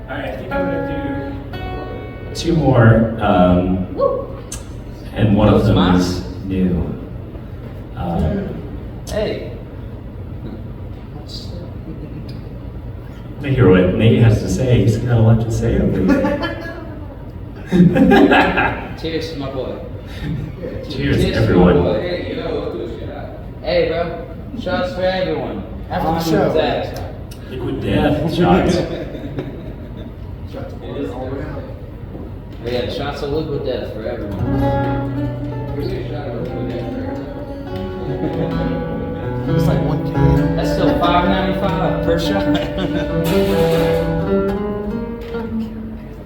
Speaker 1: All right, I think I'm gonna do 2 more, and one of
Speaker 3: Those
Speaker 1: them
Speaker 3: mine?
Speaker 1: is new.
Speaker 3: Hey.
Speaker 1: Let me hear what Nate has to say. He's got a lot to say over there.
Speaker 3: Cheers to my boy.
Speaker 1: Cheers,
Speaker 3: To my
Speaker 1: everyone.
Speaker 3: boy. Hey, yo, let's do a shot. Hey, bro. Shots for everyone.
Speaker 4: After the
Speaker 3: On
Speaker 4: show.
Speaker 3: with that.
Speaker 1: Liquid death shots.
Speaker 4: Shots of water all around.
Speaker 3: We got shots of liquid death for everyone. We do a shot of liquid death for everyone.
Speaker 4: It's like 1 can.
Speaker 3: That's still $5.95 per shot.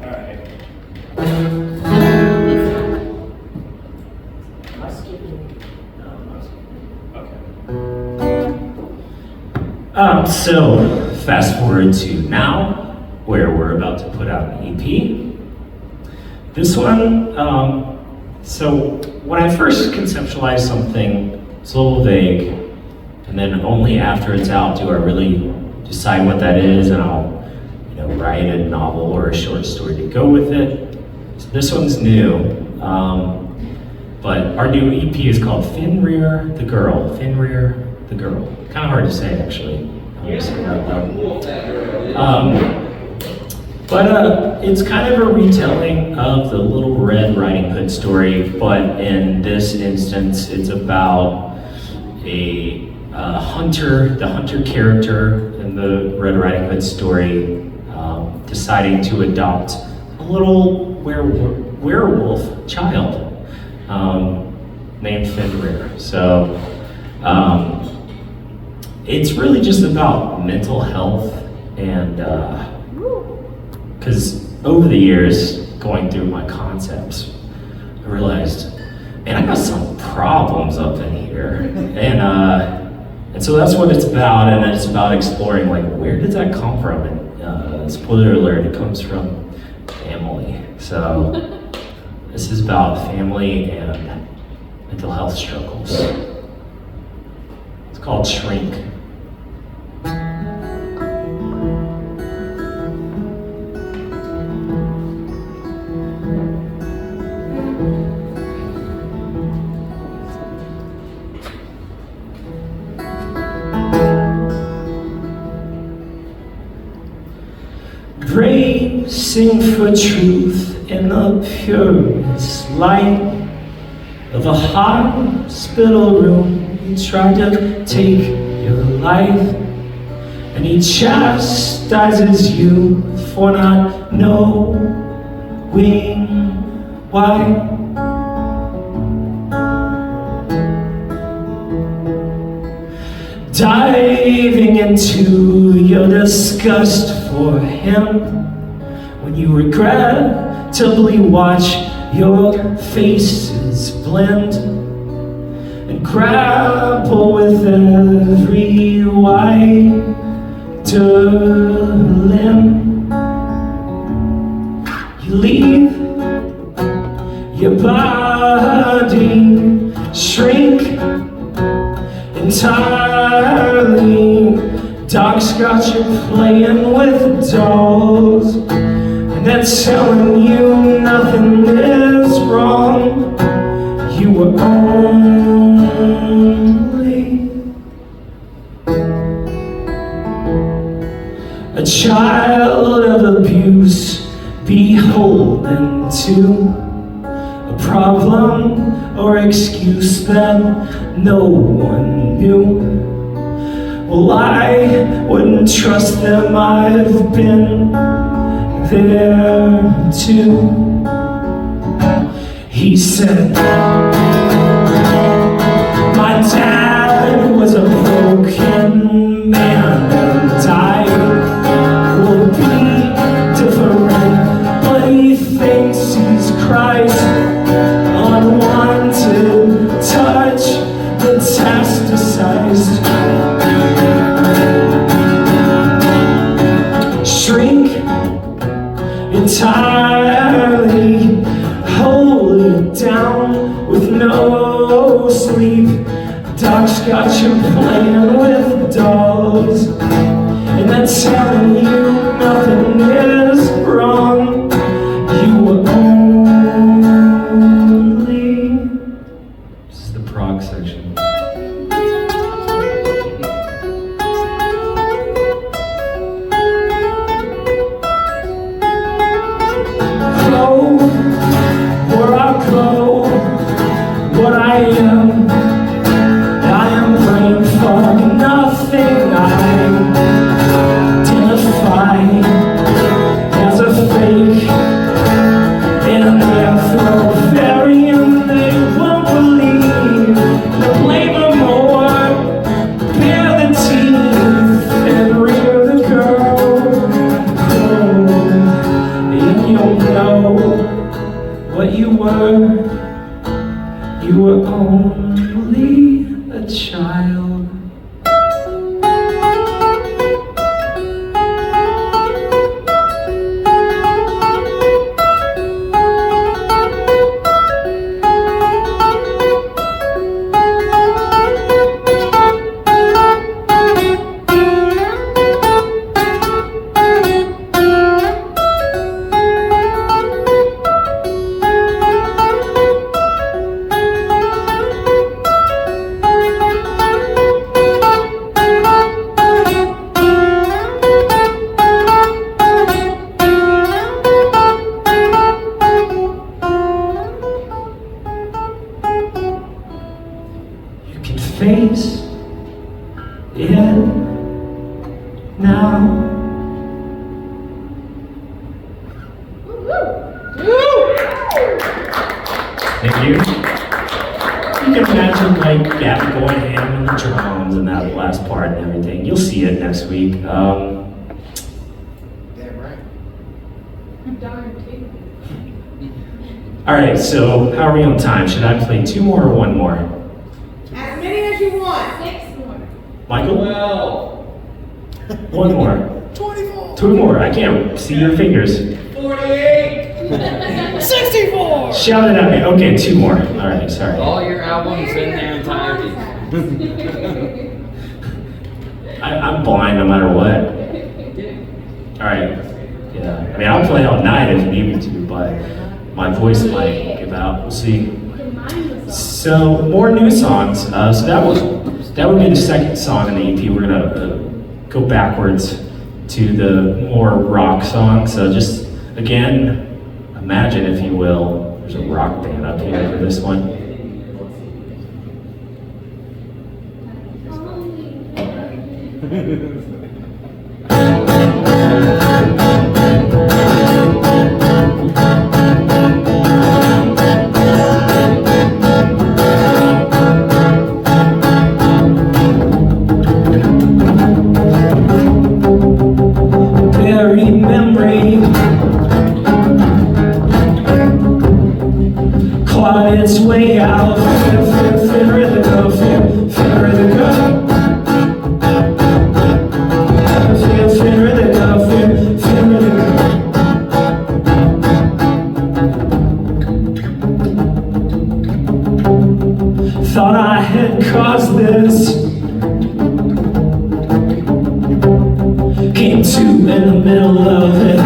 Speaker 1: All right. Am I skipping? No, I'm not skipping. Okay. So fast forward to now, where we're about to put out an EP. This one, so when I first conceptualize something, it's a little vague. And then only after it's out do I really decide what that is, and I'll, write a novel or a short story to go with it. So this one's new, but our new EP is called Fenrir the Girl. Fenrir the Girl. Kind of hard to say, actually. But it's kind of a retelling of the Little Red Riding Hood story, but in this instance, it's about the hunter character in the Red Riding Hood story, deciding to adopt a little werewolf child named Fenrir. So it's really just about mental health, and because over the years, going through my concepts, I realized, man, I got some problems up in here, and so that's what it's about, and it's about exploring, like, where did that come from? And spoiler alert, it comes from family. So this is about family and mental health struggles. It's called Shrink. Bracing for truth in the purest light of a hospital room, he tried to take your life, and he chastises you for not knowing why. Diving into your disgust for him, when you regrettably watch your faces blend and grapple with every wider limb. You leave your body shrink entirely. Dogs got you playing with dolls, and that's telling you nothing is wrong. You were only a child of abuse, beholden to a problem or excuse that no one knew. Well, I wouldn't trust them, I've been there too. He said, my dad was a broken man and I will be different, but he thinks he's Christ, unwanted touch, metastasized. Shrink entirely, hold it down with no sleep. Doc's got you playing with dolls, and that's telling you nothing is wrong. You were only... This is the prog section. Where I go, what I am praying for nothing. I identify as a fake anthroparian. They won't believe the blame them more, bare the teeth and rear the girl. And you'll know what you were only a child. Face it now. Thank you. You can imagine like Gabby going ham on the drums and that last part and everything. You'll see it next week.
Speaker 4: Damn right.
Speaker 2: Darn too.
Speaker 1: All right, so how are we on time? Should I play 2 more or 1 more?
Speaker 6: As many as you want.
Speaker 2: 6 more.
Speaker 1: Michael?
Speaker 3: Well,
Speaker 1: 1 more.
Speaker 4: 24.
Speaker 1: 2 more. I can't see your fingers.
Speaker 3: 48.
Speaker 6: 64.
Speaker 1: Shout it at me. Okay, 2 more. All right, sorry.
Speaker 3: All your albums in their entirety.
Speaker 1: I'm blind no matter what. All right. Yeah. I mean, I'll play all night if you need me to, but my voice might give out. We'll see. So more new songs. So that would be the second song in the EP. We're gonna go backwards to the more rock song. So just again, imagine if you will, there's a rock band up here for this one. Buried memory clawed its way out. Fear the go, fear the go. Fear the go, fear the go. Thought I had caused this. Came to in the middle of it.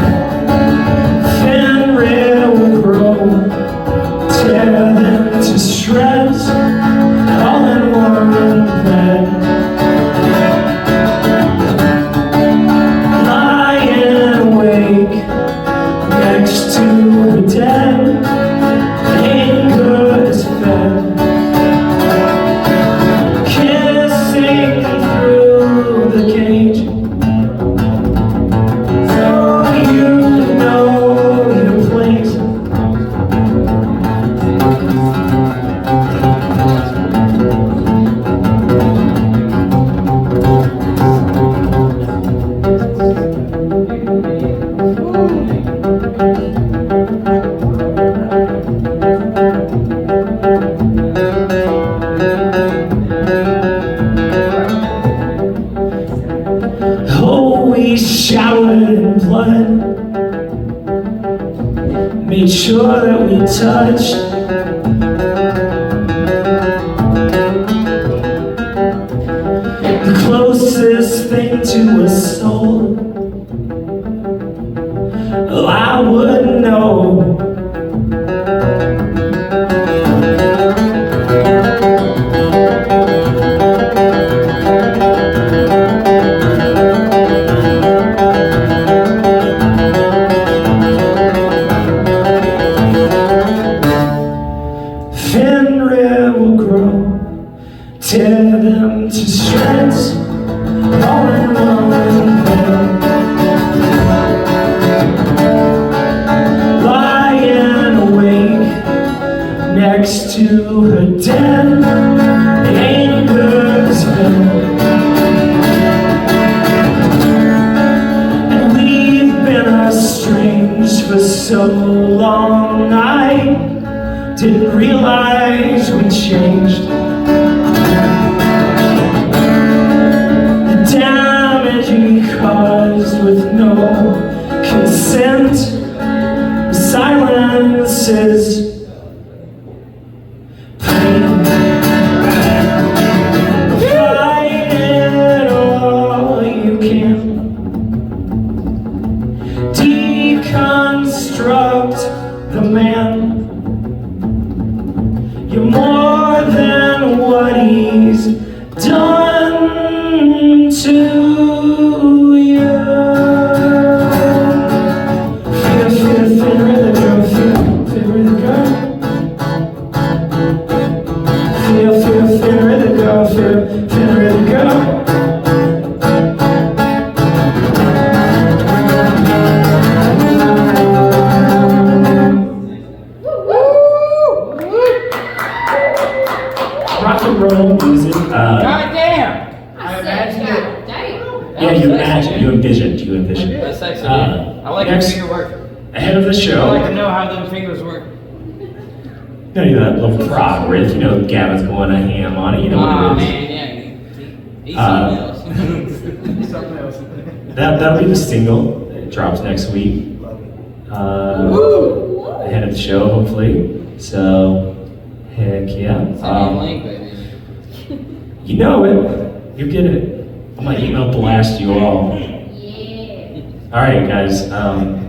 Speaker 1: made sure that we touched. The closest thing to a soul. Well, I wouldn't know. Fenrir will grow, tear them to shreds, all in one bed. Lying awake next to her dead anger's bed. And we've been estranged for so long, I didn't realize we changed. The damage we caused with no consent. Silence is pain. Fight it all you can. Deconstruct the man. You're more than what he's done to you. Feel, Fenrir the girl, Fenrir the girl. Feel, Fenrir the girl, Fenrir the girl. Rock and roll music.
Speaker 3: God damn!
Speaker 2: I imagine it.
Speaker 1: Yeah, you envisioned.
Speaker 3: That's actually I like your
Speaker 1: next,
Speaker 3: finger work.
Speaker 1: Ahead of the
Speaker 3: I
Speaker 1: show.
Speaker 3: like to know how them fingers work.
Speaker 1: You know that little prog riff, you know, Gavin's going a ham on it, you know
Speaker 3: Ah,
Speaker 1: what it is.
Speaker 3: man, yeah. He's something else.
Speaker 4: Something else.
Speaker 1: That'll be the single. It drops next week. Ahead of the show, hopefully. So, heck yeah.
Speaker 3: Send me a link, baby.
Speaker 1: You know it. You get it. I'm gonna email blast you all.
Speaker 2: Yeah.
Speaker 1: All right, guys. I've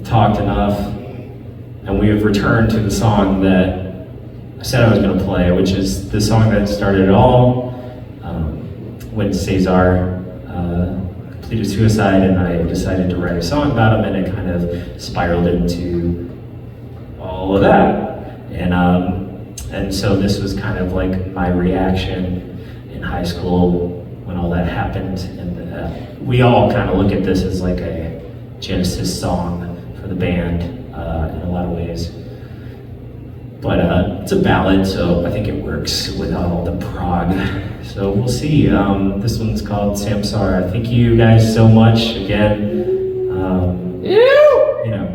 Speaker 1: talked enough, and we have returned to the song that I said I was going to play, which is the song that started it all. When Cesar completed suicide, and I decided to write a song about him, and it kind of spiraled into all of that. And so this was kind of like my reaction in high school when all that happened. And we all kind of look at this as like a Genesis song for the band in a lot of ways. But it's a ballad, so I think it works without all the prog. So we'll see. This one's called Samsara. Thank you guys so much again. You know,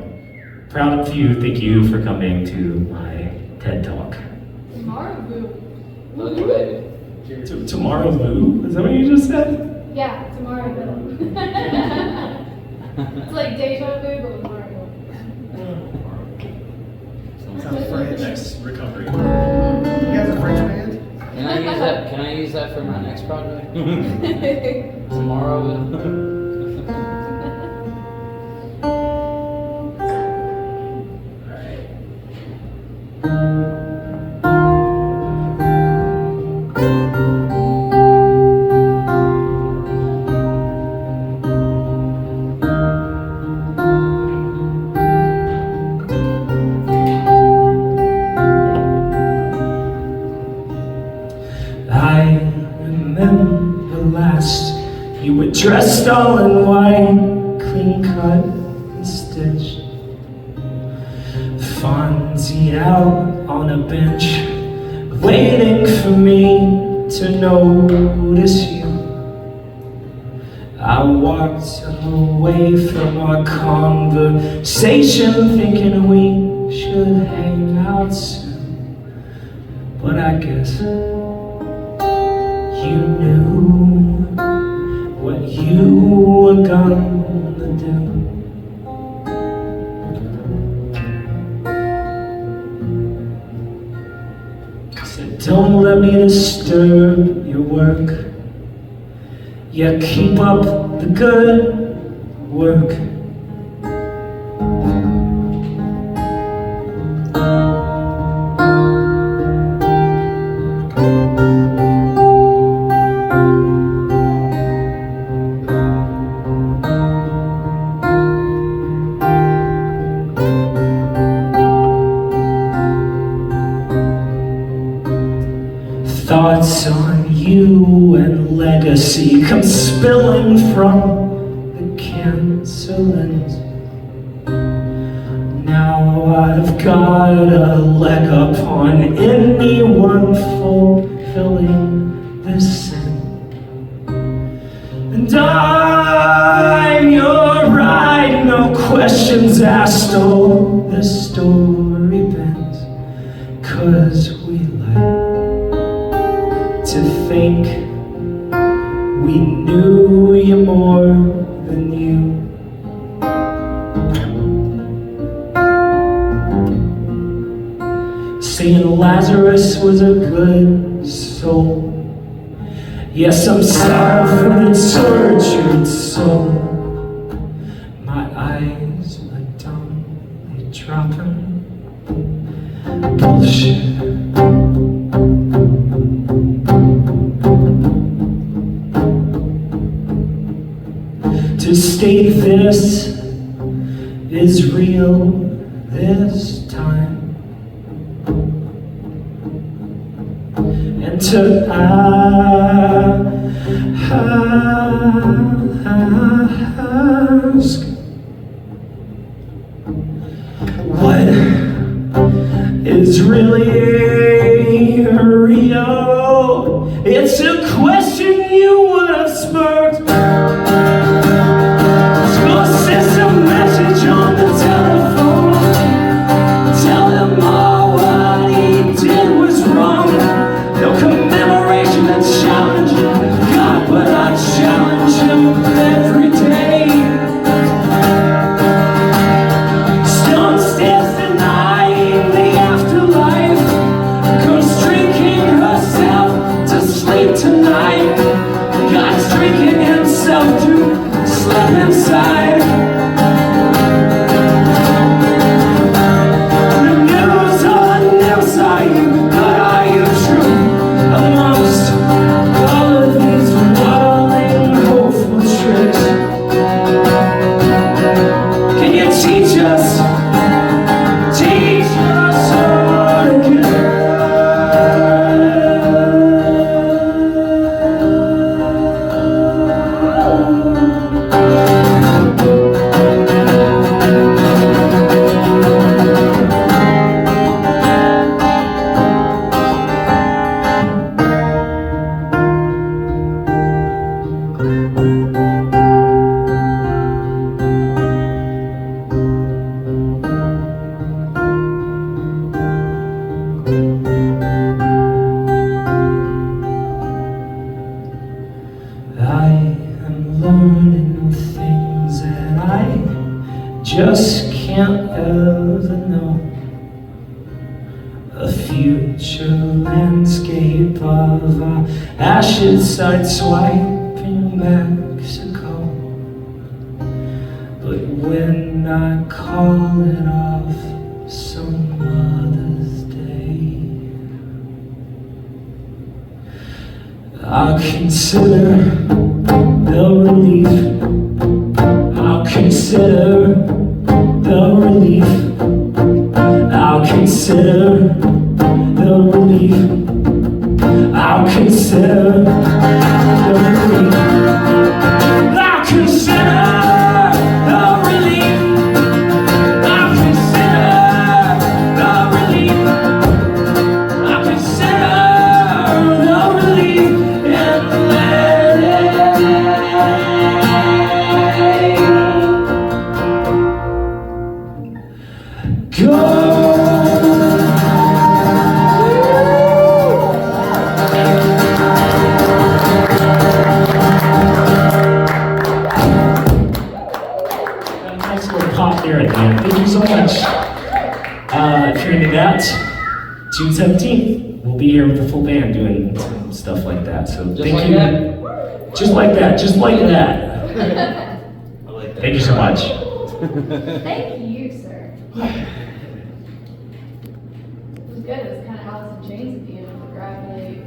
Speaker 1: proud of you. Thank you for coming to my TED Talk.
Speaker 2: Tomorrow, boo.
Speaker 3: Love you, baby.
Speaker 1: Tomorrow, Lou? Is that what you just said?
Speaker 2: Yeah, tomorrow, boo. It's like deja vu, but with Mario.
Speaker 4: Sounds French.
Speaker 1: Next recovery.
Speaker 4: You guys a French band?
Speaker 3: Can I use that for my next project? Tomorrow.
Speaker 1: I remember last you were dressed all in white, clean cut and stitched. Fonzie out on a bench, waiting for me to notice you. I walked away from our conversation, thinking we should hang out soon. But I guess you knew what you were gonna do. want me to disturb your work. Yeah, keep up the good work. Thoughts on you and legacy come spilling from the cancer lens. Now I've got a leg up on anyone fulfilling this sin. And I'm your bride, no questions asked. Oh, the story bends, 'cause we like to think we knew you more than you. Saying Lazarus was a good soul. Yes, I'm sorry for the tortured soul. My eyes are dumbly dropping bullshit. To state this is real this time, and to ask what is really real. It's a question you would have smirked. Learning things that I just can't ever know. A future landscape of our ashes sideswiping Mexico. But when I call it off some Mother's Day, I'll consider the relief. I'll consider the relief. I'll consider the relief. I'll consider the relief. I'll consider the relief. I'll consider the relief. I'll consider the relief and let it go. Pop there at the end. Thank you so much. If you're into that, June 17th. we'll be here with the full band doing stuff like that. So
Speaker 3: Just
Speaker 1: thank
Speaker 3: like
Speaker 1: you.
Speaker 3: that?
Speaker 1: Just like that. Just like that.
Speaker 3: I like that.
Speaker 1: Thank you so much.
Speaker 2: Thank you, sir. It was good. It was kind of Alice in Chains at the end with the gravelly